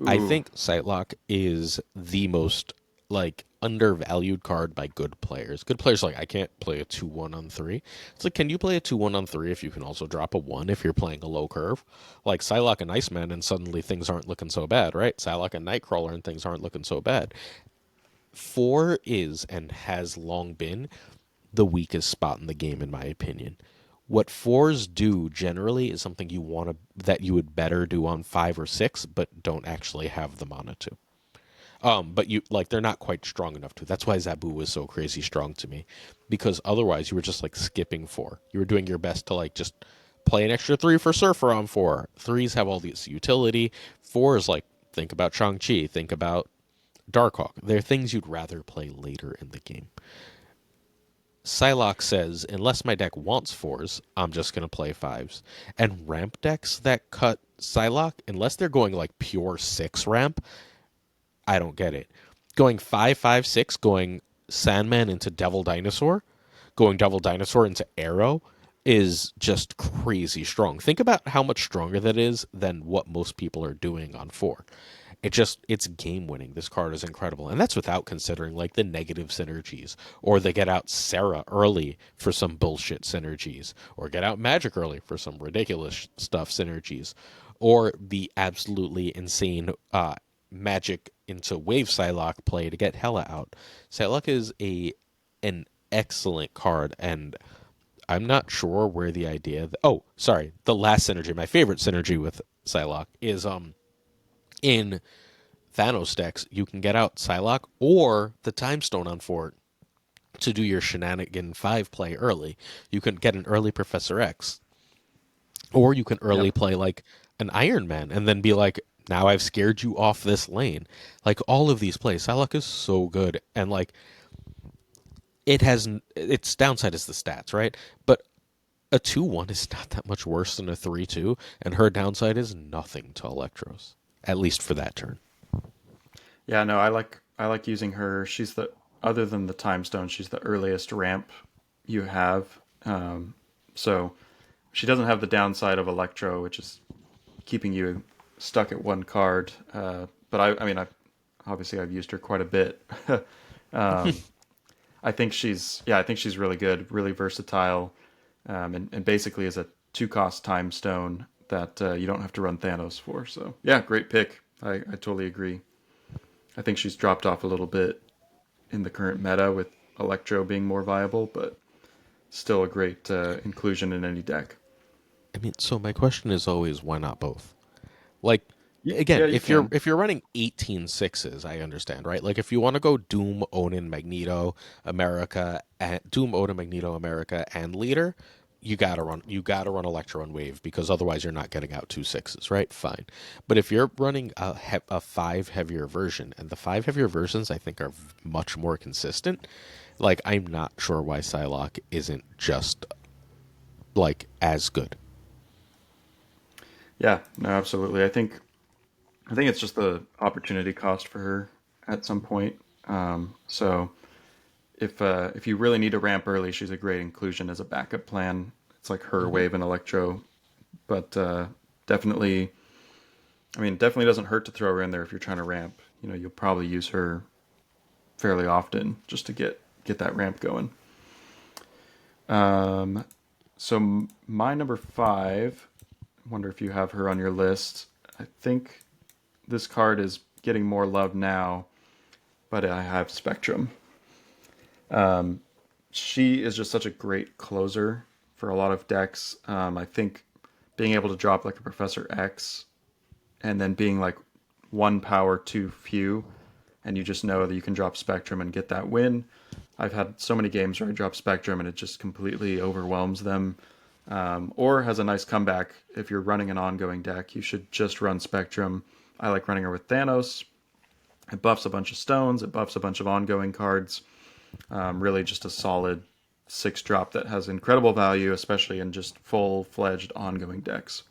I Ooh. think Psylocke is the most like undervalued card by good players. Good players like, I can't play a 2/1 on three. It's like, can you play a 2/1 on three if you can also drop a one if you're playing a low curve? Like Psylocke and Iceman, and suddenly things aren't looking so bad, right? Psylocke and Nightcrawler, and things aren't looking so bad. Four is and has long been the weakest spot in the game, in my opinion. What fours do generally is something you want to that you would better do on five or six, but don't actually have the mana to. But you like, they're not quite strong enough to. That's why Zabu was so crazy strong to me, because otherwise you were just like skipping four. You were doing your best to like just play an extra three for Surfer on four. Threes have all this utility. Four is like, think about Shang-Chi, think about Darkhawk. They're things you'd rather play later in the game. Psylocke says, unless my deck wants fours, I'm just going to play fives. And ramp decks that cut Psylocke, unless they're going like pure six ramp, I don't get it. Going 5/5/6, going Sandman into Devil Dinosaur, going Devil Dinosaur into Arrow is just crazy strong. Think about how much stronger that is than what most people are doing on four. It's game winning. This card is incredible, and that's without considering like the negative synergies, or they get out Sarah early for some bullshit synergies, or get out Magic early for some ridiculous stuff synergies, or the absolutely insane Magic into Wave Psylocke play to get Hela out. Psylocke is an excellent card, and I'm not sure where the idea. Oh, sorry, the last synergy, my favorite synergy with Psylocke is in Thanos decks, you can get out Psylocke or the Time Stone on 4 to do your shenanigan 5 play early. You can get an early Professor X, or you can early Yep. play like an Iron Man and then be like, now I've scared you off this lane. Like, all of these plays, Psylocke is so good, and like, it has its downside is the stats, right? But a 2/1 is not that much worse than a 3/2, and her downside is nothing to Electros, at least for that turn. Yeah, no, I like using her. She's the other than the time stone, she's the earliest ramp you have. So she doesn't have the downside of Electro, which is keeping you stuck at one card. But I mean, I've used her quite a bit. I think she's really good, really versatile, and basically is a two cost time stone that you don't have to run Thanos for. So yeah, great pick. I totally agree. I think she's dropped off a little bit in the current meta with Electro being more viable, but still a great inclusion in any deck. I mean, so my question is always, why not both? Like, again, Yeah, you can. if you're running 18 sixes, I understand, right? Like if you want to go Doom, Onin, Magneto, America, and Doom, Onin, Magneto, America, and leader, you gotta run Electro and Wave because otherwise you're not getting out two sixes, right? Fine. But if you're running a five heavier version, and the five heavier versions I think are much more consistent, like I'm not sure why Psylocke isn't just like as good. Yeah, no, absolutely. I think it's just the opportunity cost for her at some point. So if you really need to ramp early, she's a great inclusion as a backup plan. It's like her Hmm. wave and electro, but definitely, I mean, definitely doesn't hurt to throw her in there if you're trying to ramp. You'll probably use her fairly often just to get that ramp going. Um, so my number five. I wonder if you have her on your list. I think this card is getting more love now, but I have Spectrum. She is just such a great closer for a lot of decks. I think being able to drop like a Professor X and then being like one power too few, and you just know that you can drop Spectrum and get that win. I've had so many games where I drop Spectrum and it just completely overwhelms them. Or has a nice comeback. If you're running an ongoing deck, you should just run Spectrum. I like running her with Thanos. It buffs a bunch of stones, it buffs a bunch of ongoing cards. Really, just a solid six drop that has incredible value, especially in just full fledged ongoing decks.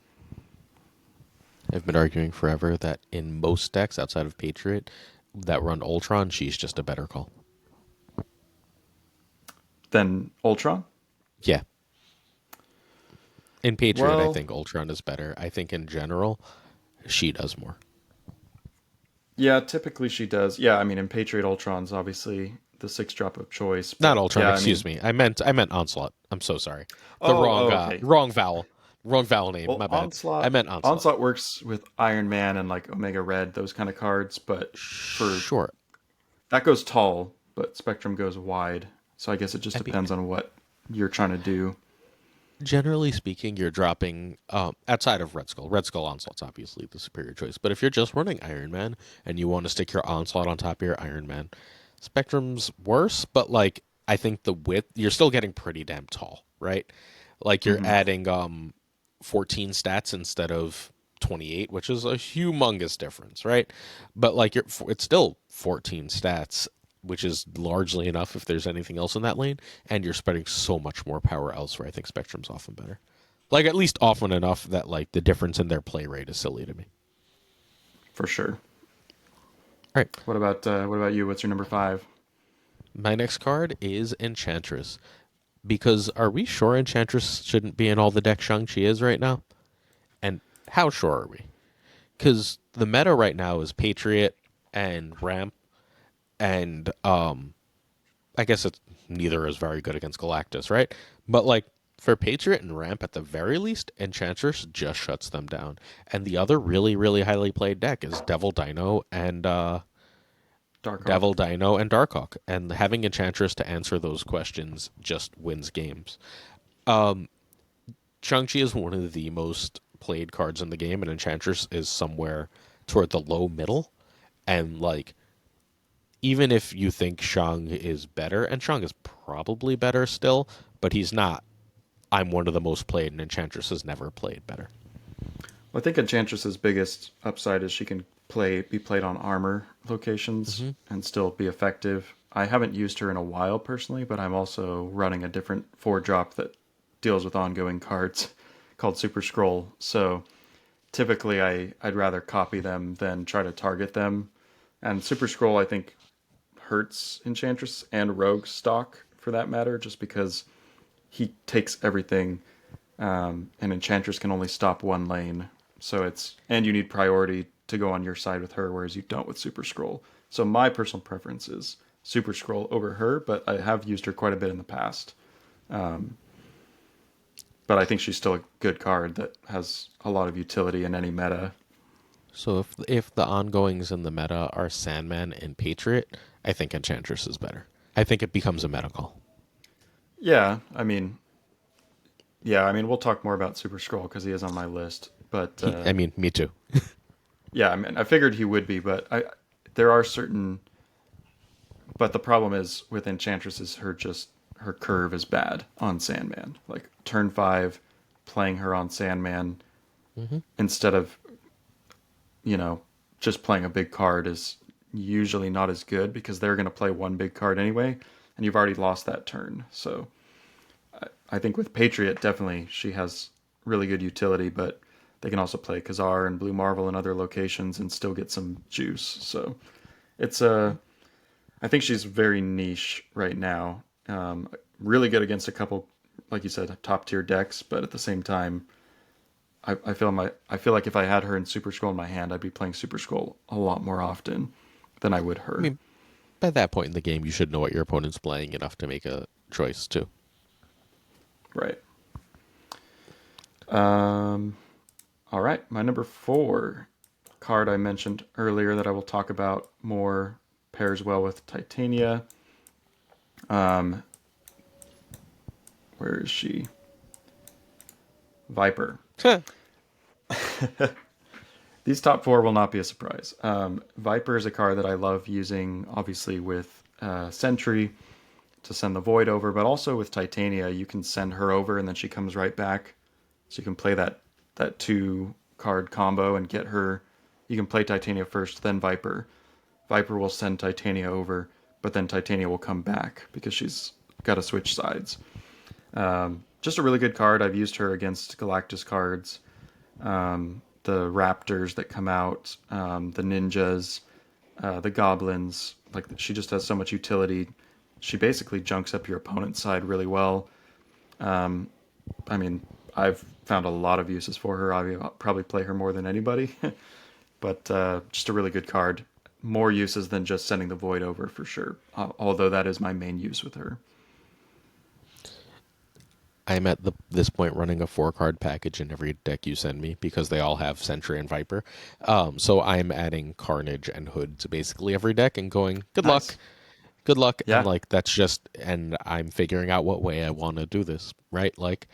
I've been arguing forever that in most decks outside of Patriot that run Ultron, she's just a better call. Then Ultron. Yeah. In Patriot, I Well, think Ultron is better. I think in general, she does more. yeah, typically she does. Yeah, I mean, in Patriot Ultron's obviously the six drop of choice, Not but Ultron, yeah, I excuse mean, me. I meant Onslaught. I'm so sorry. The okay. wrong vowel. Wrong vowel name. Well, My bad. I meant Onslaught. Onslaught works with Iron Man and like Omega Red, those kind of cards, but for Sure. that goes tall, but Spectrum goes wide. So I guess it just I mean, depends on what you're trying to do. generally speaking, you're dropping outside of Red Skull. Red Skull Onslaught's obviously the superior choice. But if you're just running Iron Man and you want to stick your Onslaught on top of your Iron Man, Spectrum's worse. But like, I think the width, you're still getting pretty damn tall, right? Like you're Hmm. adding 14 stats instead of 28, which is a humongous difference, right? But like it's still 14 stats, which is largely enough if there's anything else in that lane, and you're spreading so much more power elsewhere. I think Spectrum's often better. Like at least often enough that like the difference in their play rate is silly to me. For sure. All right. What about you? What's your number five? My next card is Enchantress. Because are we sure Enchantress shouldn't be in all the deck Shang-Chi is right now? And how sure are we? Because the meta right now is Patriot and Ramp, and I guess it's neither is very good against Galactus, right? But like for Patriot and Ramp, at the very least, Enchantress just shuts them down. And the other really, really highly played deck is Darkhawk. Devil Dino and Darkhawk, and having Enchantress to answer those questions just wins games. Shang-Chi is one of the most played cards in the game, and Enchantress is somewhere toward the low middle. And like, even if you think Shang is better, and Shang is probably better still, but he's not. I'm one of the most played, and Enchantress has never played better. Well, I think Enchantress's biggest upside is she can be played on armor locations Hmm. and still be effective. I haven't used her in a while personally, but I'm also running a different four drop that deals with ongoing cards called Super Scroll. So typically I'd rather copy them than try to target them. And Super Scroll I think hurts Enchantress and Rogue stock for that matter, just because he takes everything, and Enchantress can only stop one lane. So and you need priority to go on your side with her, whereas you don't with Super Scroll. So my personal preference is Super Scroll over her, but I have used her quite a bit in the past. But I think she's still a good card that has a lot of utility in any meta. So if the ongoings in the meta are Sandman and Patriot, I think Enchantress is better. I think it becomes a meta call. Yeah, we'll talk more about Super Scroll because he is on my list. But I mean, me too. Yeah, I mean, I figured he would be, but there are certain. But the problem is with Enchantress is her curve is bad on Sandman. Like turn 5, playing her on Sandman Hmm. instead of you know just playing a big card is usually not as good because they're going to play one big card anyway, and you've already lost that turn. So I think with Patriot, definitely she has really good utility, but they can also play Khazar and Blue Marvel in other locations and still get some juice. So it's a I think she's very niche right now. Really good against a couple, like you said, top tier decks, but at the same time, I feel like if I had her in Super Scroll in my hand, I'd be playing Super Scroll a lot more often than I would I her. mean, by that point in the game, you should know what your opponent's playing enough to make a choice too. Right. Um, all right. My number 4 card I mentioned earlier that I will talk about more pairs well with Titania. Um, where is she? Viper. These top 4 will not be a surprise. Viper is a card that I love using, obviously, with Sentry to send the Void over, but also with Titania, you can send her over and then she comes right back. So you can play that 2 card combo and get her. You can play Titania first, then Viper. Viper will send Titania over, but then Titania will come back because she's got to switch sides. Just a really good card. I've used her against Galactus cards, the Raptors that come out, the Ninjas, the Goblins. Like she just has so much utility. She basically junks up your opponent's side really well. I mean, I've found a lot of uses for her. I probably play her more than anybody, but just a really good card. More uses than just sending the Void over for sure. Although that is my main use with her. I'm at this point running a 4 card package in every deck you send me because they all have Sentry and Viper. So I'm adding Carnage and Hood to basically every deck and going, Nice. good luck. And Yeah. like, and I'm figuring out what way I want to do this, right? Like,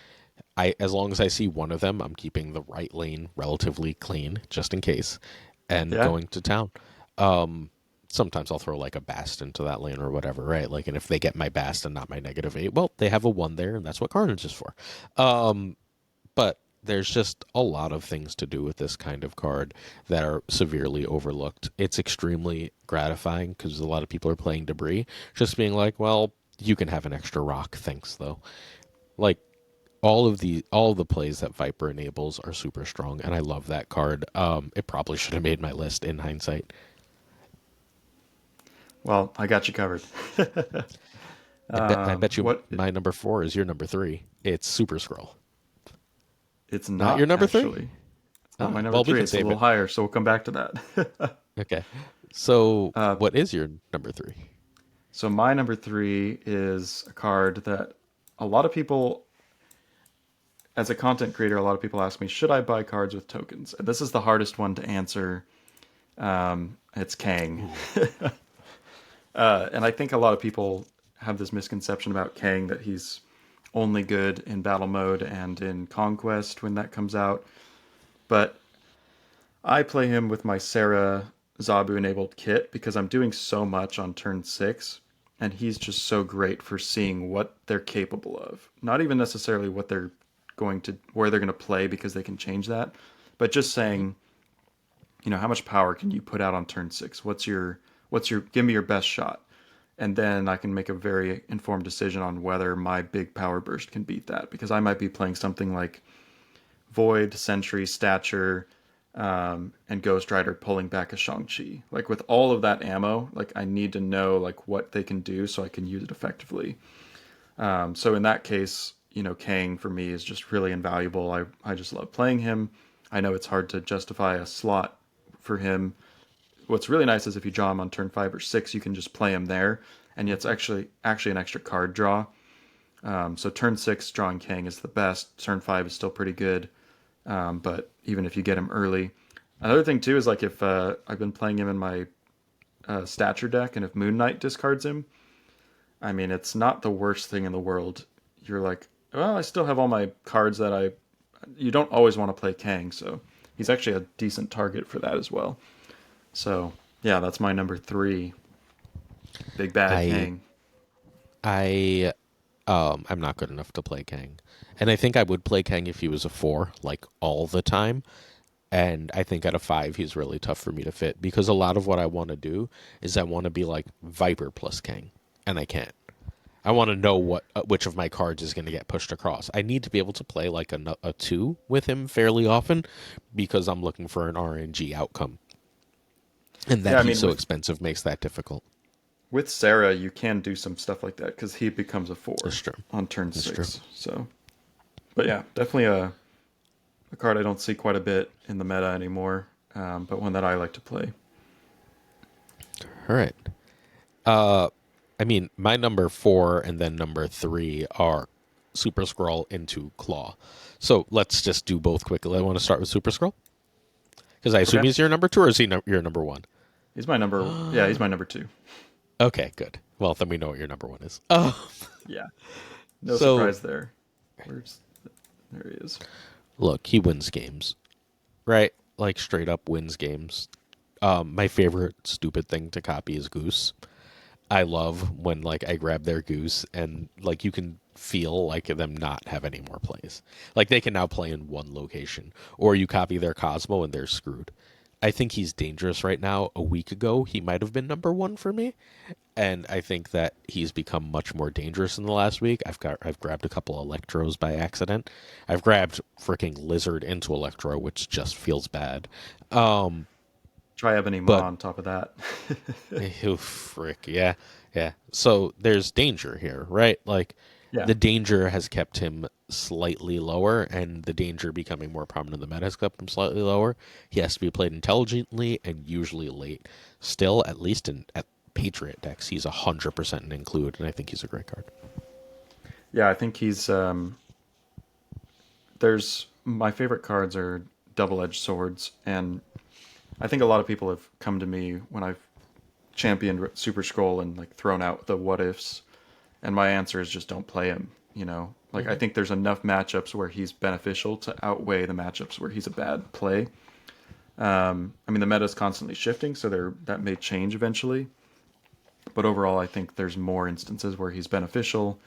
as long as I see one of them, I'm keeping the right lane relatively clean just in case and Yeah. going to town. Sometimes I'll throw like a Bast into that lane or whatever, right? Like, and if they get my Bast and not my -8, well, they have a 1 there, and that's what Carnage is for. But there's just a lot of things to do with this kind of card that are severely overlooked. It's extremely gratifying because a lot of people are playing Debris, just being like, well, you can have an extra rock, thanks though. Like all of the plays that Viper enables are super strong, and I love that card. It probably should have made my list in hindsight. Well, I got you covered. I bet you What? my number 4 is your number 3. It's Super Scroll. It's Not your not number 3? actually. It's not my Ah, number well, we 3. can It's a save little it. higher, so we'll come back to that. Okay. So, uh, what is your number 3? so my number 3 is a card that a lot of people, as a content creator, a lot of people ask me, should I buy cards with tokens? And this is the hardest one to answer. It's Kang. Ooh. And I think a lot of people have this misconception about Kang that he's only good in battle mode and in conquest when that comes out. But I play him with my Sarah Zabu enabled kit because I'm doing so much on turn 6, and he's just so great for seeing what they're capable of. Not even necessarily what they're where they're going to play because they can change that, but just Mm-hmm. saying, how much power can you put out on turn 6? Give me your best shot. And then I can make a very informed decision on whether my big power burst can beat that because I might be playing something like Void, Sentry, Stature, and Ghost Rider pulling back a Shang-Chi. Like with all of that ammo, like I need to know like what they can do so I can use it effectively. So in that case, Kang for me is just really invaluable. I just love playing him. I know it's hard to justify a slot for him. What's really nice is if you draw him on turn 5 or 6, you can just play him there, and it's actually an extra card draw. So turn 6 drawing Kang is the best. Turn 5 is still pretty good. But even if you get him early, another thing too is like if I've been playing him in my stature deck, and if Moon Knight discards him, I mean it's not the worst thing in the world. You're like, well, I still have all my cards that I. You don't always want to play Kang, so he's actually a decent target for that as well. So yeah, that's my number three. Big bad I Kang. I I'm not good enough to play Kang. And I think I would play Kang if he was a 4 like all the time. And I think at a 5 he's really tough for me to fit because a lot of what I want to do is I want to be like Viper plus Kang and I can't. I want to know what which of my cards is going to get pushed across. I need to be able to play like a 2 with him fairly often because I'm looking for an RNG outcome. And that Yeah, I he's mean so expensive makes that difficult. with Sarah, you can do some stuff like that because he becomes a That's four true. on turn That's true. six. So, but yeah, definitely a card I don't see quite a bit in the meta anymore, but one that I like to play. All right. I mean, my number 4 and then number 3 are Super Scroll into Claw. So let's just do both quickly. I want to start with Super Scroll because I assume Okay, he's your number 2 or is he your number 1? he's my number. Yeah, he's my number two. Okay, good. Well, then we know what your number 1 is. Oh, Yeah, no so surprise there. Where's there he is? look, he wins games, right? Like straight up wins games. My favorite stupid thing to copy is Goose. I love when like I grab their Goose and like you can feel like them not have any more plays. Like they can now play in one location, or you copy their Cosmo and they're screwed. I think he's dangerous right now. A week ago, he might have been number 1 for me, and I think that he's become much more dangerous in the last week. I've grabbed a couple Electros by accident. I've grabbed freaking Lizard into Electro, which just feels bad. Try Ebony Maw But on top of that. oh, frick, yeah, yeah. So there's danger here, right? Like Yeah, the danger has kept him slightly lower, and the danger becoming more prominent in the meta has kept him slightly lower. He has to be played intelligently and usually late. Still, at least in at Patriot decks, he's 100% an include, and I think he's a great card. yeah. I think he's. There's my favorite cards are double-edged swords, and I think a lot of people have come to me when I've championed Super Scroll and like thrown out the what ifs, and my answer is just don't play him. Like I Hmm. think there's enough matchups where he's beneficial to outweigh the matchups where he's a bad play. I mean, the meta is constantly shifting, so that may change eventually. But overall, I think there's more instances where he's beneficial,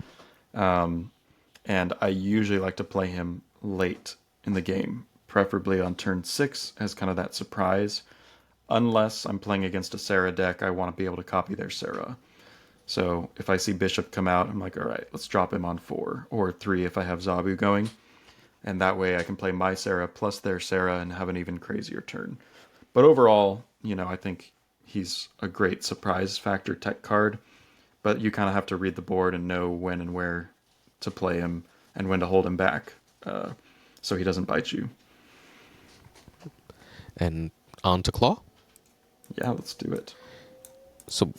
and I usually like to play him late in the game, preferably on turn six as kind of that surprise. Unless I'm playing against a Sarah deck, I want to be able to copy their Sarah. So if I see Bishop come out, I'm like, all right, let's drop him on 4 or 3 if I have Zabu going. And that way I can play my Sarah plus their Sarah and have an even crazier turn. But overall, I think he's a great surprise factor tech card. But you kind of have to read the board and know when and where to play him and when to hold him back so he doesn't bite you. And on to Claw. Yeah, let's do it. So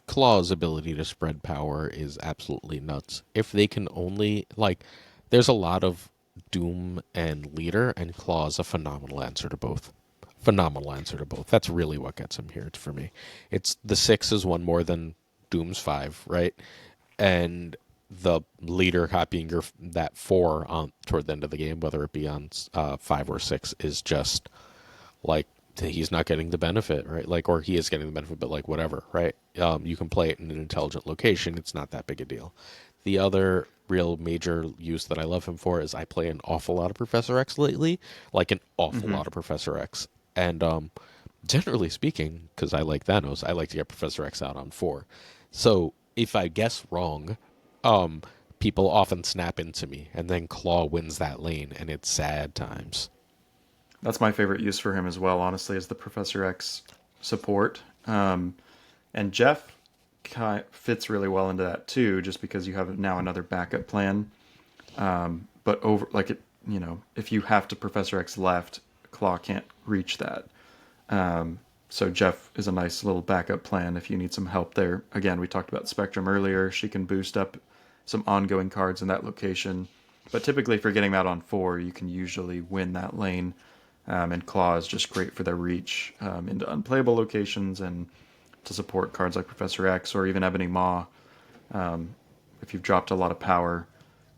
Claw's ability to spread power is absolutely nuts. If they can only like, there's a lot of Doom and Leader, and Claw's a phenomenal answer to both. Phenomenal answer to both. That's really what gets him here for me. It's the 6 is one more than Doom's 5, right? And the leader copying your that 4 on toward the end of the game, whether it be on 5 or 6, is just like he's not getting the benefit, right? Like, or he is getting the benefit, but like whatever, right? You can play it in an intelligent location. It's not that big a deal. The other real major use that I love him for is I play an awful lot of Professor X lately, like an awful Mm-hmm. lot of Professor X, and generally speaking, because I like Thanos, I like to get Professor X out on 4. So if I guess wrong, um, people often snap into me, and then Claw wins that lane, and it's sad times. That's my favorite use for him as well, honestly, is the Professor X support. And Jeff fits really well into that too, just because you have now another backup plan. But over like it, if you have to Professor X left, Claw can't reach that. So Jeff is a nice little backup plan if you need some help there. Again, we talked about Spectrum earlier. She can boost up some ongoing cards in that location. But typically, if you're getting out on 4, you can usually win that lane. And Claw is just great for their reach into unplayable locations and to support cards like Professor X or even Ebony Maw. If you've dropped a lot of power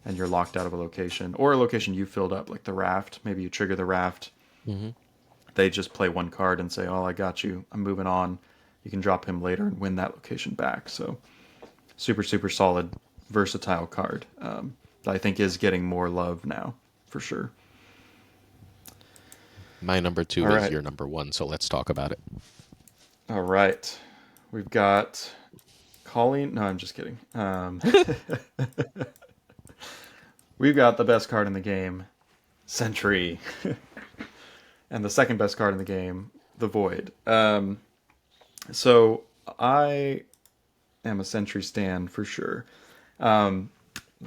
and you're locked out of a location or a location you filled up, like the raft, maybe you trigger the raft Hmm. They just play one card and say, "Oh, I got you. I'm moving on." You can drop him later and win that location back. So super super solid, versatile card that I think is getting more love now for sure. My number All two is right, your number one, so let's talk about it. all right. We've got Colleen. No, I'm just kidding. We've got the best card in the game, Sentry, and the second best card in the game, the Void. So I am a Sentry stan for sure. Um,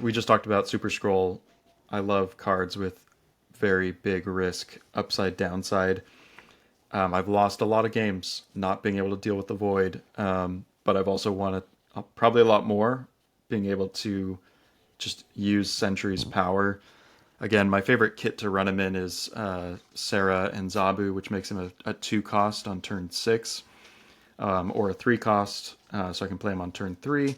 we just talked about Super Scroll. I love cards with very big risk, upside, downside. I've lost a lot of games not being able to deal with the void, but I've also won probably a lot more being able to just use Sentry's power. Again, my favorite kit to run him in is Sarah and Zabu, which makes him a 2 cost on turn 6, or a 3 cost, so I can play him on turn 3.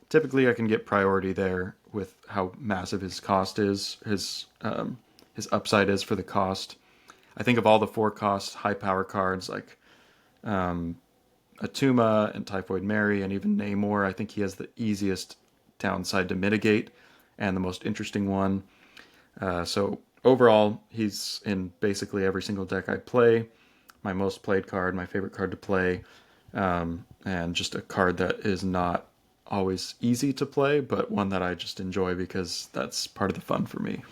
Typically, I can get priority there with how massive his cost is, his upside is for the cost. I think of all the 4 cost high power cards like Atuma and Typhoid Mary and even Namor, I think he has the easiest downside to mitigate and the most interesting one. So overall, he's in basically every single deck I play. My most played card, my favorite card to play, and just a card that is not always easy to play, but one that I just enjoy because that's part of the fun for me.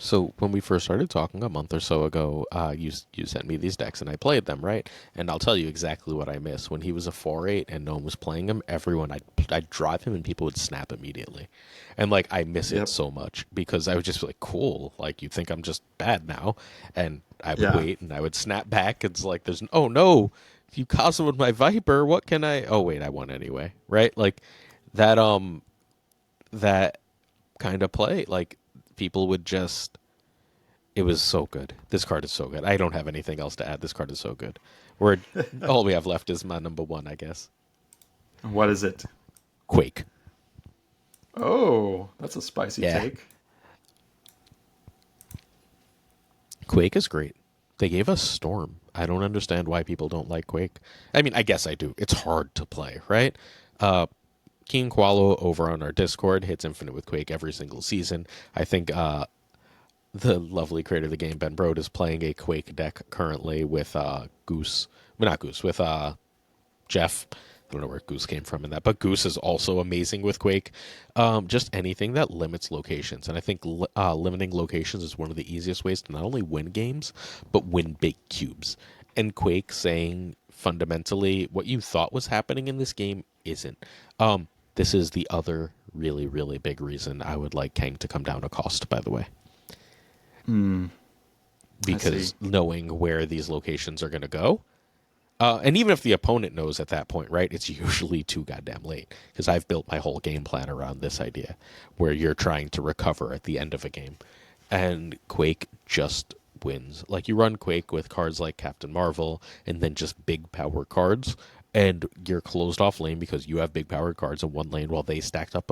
So when we first started talking a month or so ago, you sent me these decks and I played them, right? And I'll tell you exactly what I miss. When he was a 4/8 and no one was playing him, I'd drive him and people would snap immediately. And like I miss it Yep. so much because I would just be like, cool, like you think I'm just bad now, and I would Yeah. wait and I would snap back. It's like oh no, if you cosm with my Viper, what can I? Oh wait, I won anyway, right? Like that that kind of play, like people would just it was so good. This card is so good. I don't have anything else to add. This card is so good. We're all we have left is my number one, I guess. What is it? Quake. Oh, that's a spicy Yeah, take. Quake is great. They gave us Storm. I don't understand why people don't like Quake. I mean, I guess I do. It's hard to play, right? Uh, King Qualo over on our Discord hits Infinite with Quake every single season. I think the lovely creator of the game, Ben Brode, is playing a Quake deck currently with Goose. Well, not Goose, with Jeff. I don't know where Goose came from in that, but Goose is also amazing with Quake. Just anything that limits locations, and I think limiting locations is one of the easiest ways to not only win games but win big cubes. And Quake saying fundamentally what you thought was happening in this game isn't. This is the other really really big reason I would like Kang to come down a cost. By the way, Hmm. I see. because knowing where these locations are going to go. And even if the opponent knows at that point, right, it's usually too goddamn late. Because I've built my whole game plan around this idea where you're trying to recover at the end of a game. And Quake just wins. Like you run Quake with cards like Captain Marvel and then just big power cards. And you're closed off lane because you have big power cards in one lane while they stacked up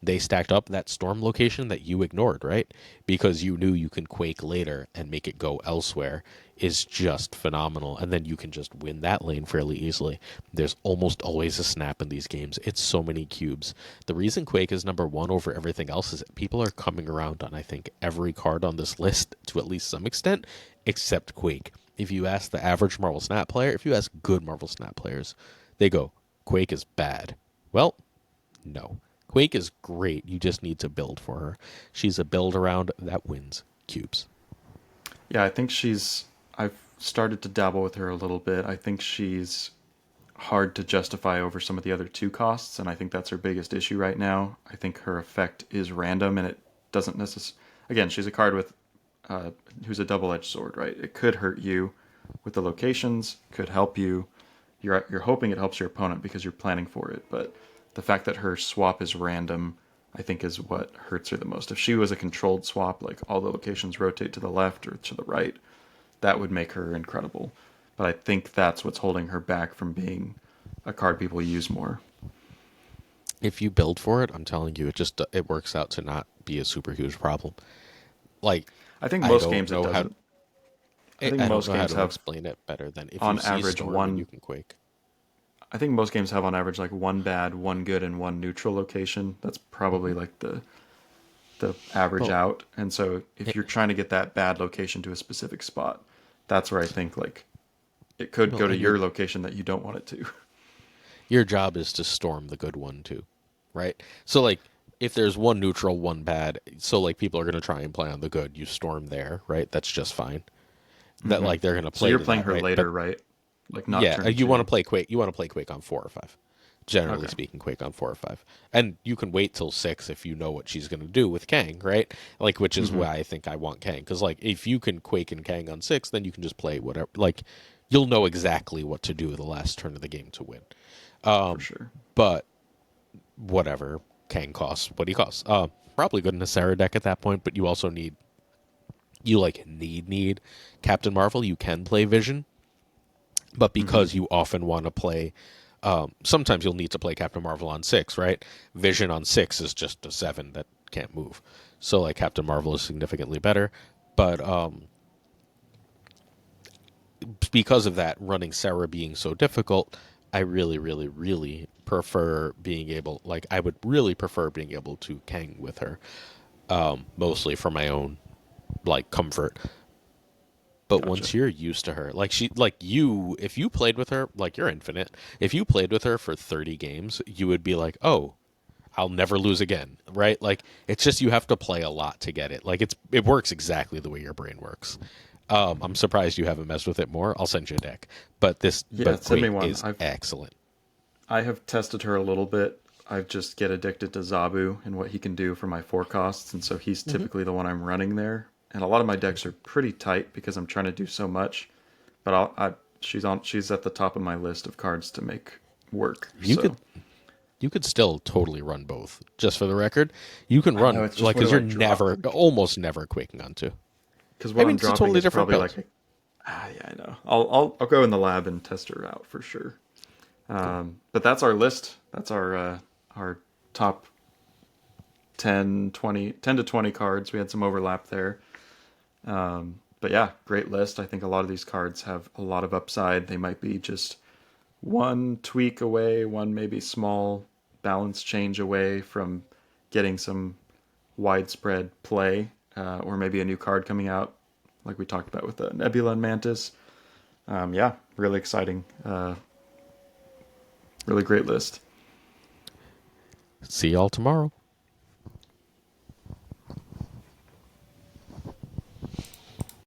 that storm location that you ignored, right? Because you knew you can Quake later and make it go elsewhere is just phenomenal. And then you can just win that lane fairly easily. There's almost always a snap in these games. It's so many cubes. The reason Quake is number one over everything else is that people are coming around on, I think, every card on this list to at least some extent, except Quake. If you ask the average Marvel Snap player, if you ask good Marvel Snap players, they go, Quake is bad. Well, no. Quake is great. You just need to build for her. She's a build around that wins cubes. Yeah, I think she's. I've started to dabble with her a little bit. I think she's hard to justify over some of the other 2 costs, and I think that's her biggest issue right now. I think her effect is random, and it doesn't necessarily. Again, she's a card with who's a double-edged sword, right? It could hurt you with the locations, could help you. You're hoping it helps your opponent because you're planning for it, but the fact that her swap is random, I think, is what hurts her the most. If she was a controlled swap, like all the locations rotate to the left or to the right, that would make her incredible. But I think that's what's holding her back from being a card people use more. If you build for it, I'm telling you, it works out to not be a super huge problem. Like I think I most don't games it know how. doesn't. I think I don't most know how games to have explain it better than if you on see average Storm and you one. can Quake. I think most games have on average like one bad, one good, and one neutral location. That's probably Hmm. like the average Well, out. And so if it, you're trying to get that bad location to a specific spot, that's where I think like it could well, go to and your your location that you don't want it to. your job is to storm the good one too, right? So like if there's one neutral, one bad, so like people are going to try and play on the good, you storm there, right? That's just fine. That Hmm. like they're going to So play you're to playing that, her right? But later, right? Like not yeah, turn you want to two. play Quake. You want to play Quake on 4 or 5. Generally Okay. speaking, Quake on 4 or 5, and you can wait till 6 if you know what she's going to do with Kang, right? Like, which is Hmm. why I think I want Kang, because like if you can Quake and Kang on 6, then you can just play whatever. Like, you'll know exactly what to do the last turn of the game to win. For sure. But whatever, Kang costs what he costs. Probably good in a Sarah deck at that point, but you also need Captain Marvel. You can play Vision, but Hmm. because you often want to play, sometimes you'll need to play Captain Marvel on 6, right? Vision on 6 is just a 7 that can't move. So like Captain Marvel is significantly better, but because of that, running Sarah being so difficult, I really, really, really prefer being able, like, I would really prefer being able to Kang with her, mostly for my own like comfort. But Gotcha. once you're used to her, if you played with her, like you're infinite. If you played with her for 30 games, you would be like, oh, I'll never lose again, right? Like it's just you have to play a lot to get it. Like it works exactly the way your brain works. I'm surprised you haven't messed with it more. I'll send you a deck, Yeah, but send me Quake one. is excellent. I have tested her a little bit. I just get addicted to Zabu and what he can do for my forecasts, and so he's Hmm. typically the one I'm running there. And a lot of my decks are pretty tight because I'm trying to do so much. But she's at the top of my list of cards to make work. You So could you could still totally run both. Just for the record, you can I know run it's just like what because do you're I drop? never, almost never quaking on two. Because I what mean, I'm it's a dropping totally is different probably build. like yeah, I know. I'll go in the lab and test her out for sure. Cool. But that's our list. That's our top 10, 20, 10 to 20 cards. We had some overlap there. But yeah, great list. I think a lot of these cards have a lot of upside. They might be just one tweak away, one maybe small balance change away from getting some widespread play, or maybe a new card coming out, like we talked about with the Nebula and Mantis. Yeah, really exciting. Really great list. See y'all tomorrow.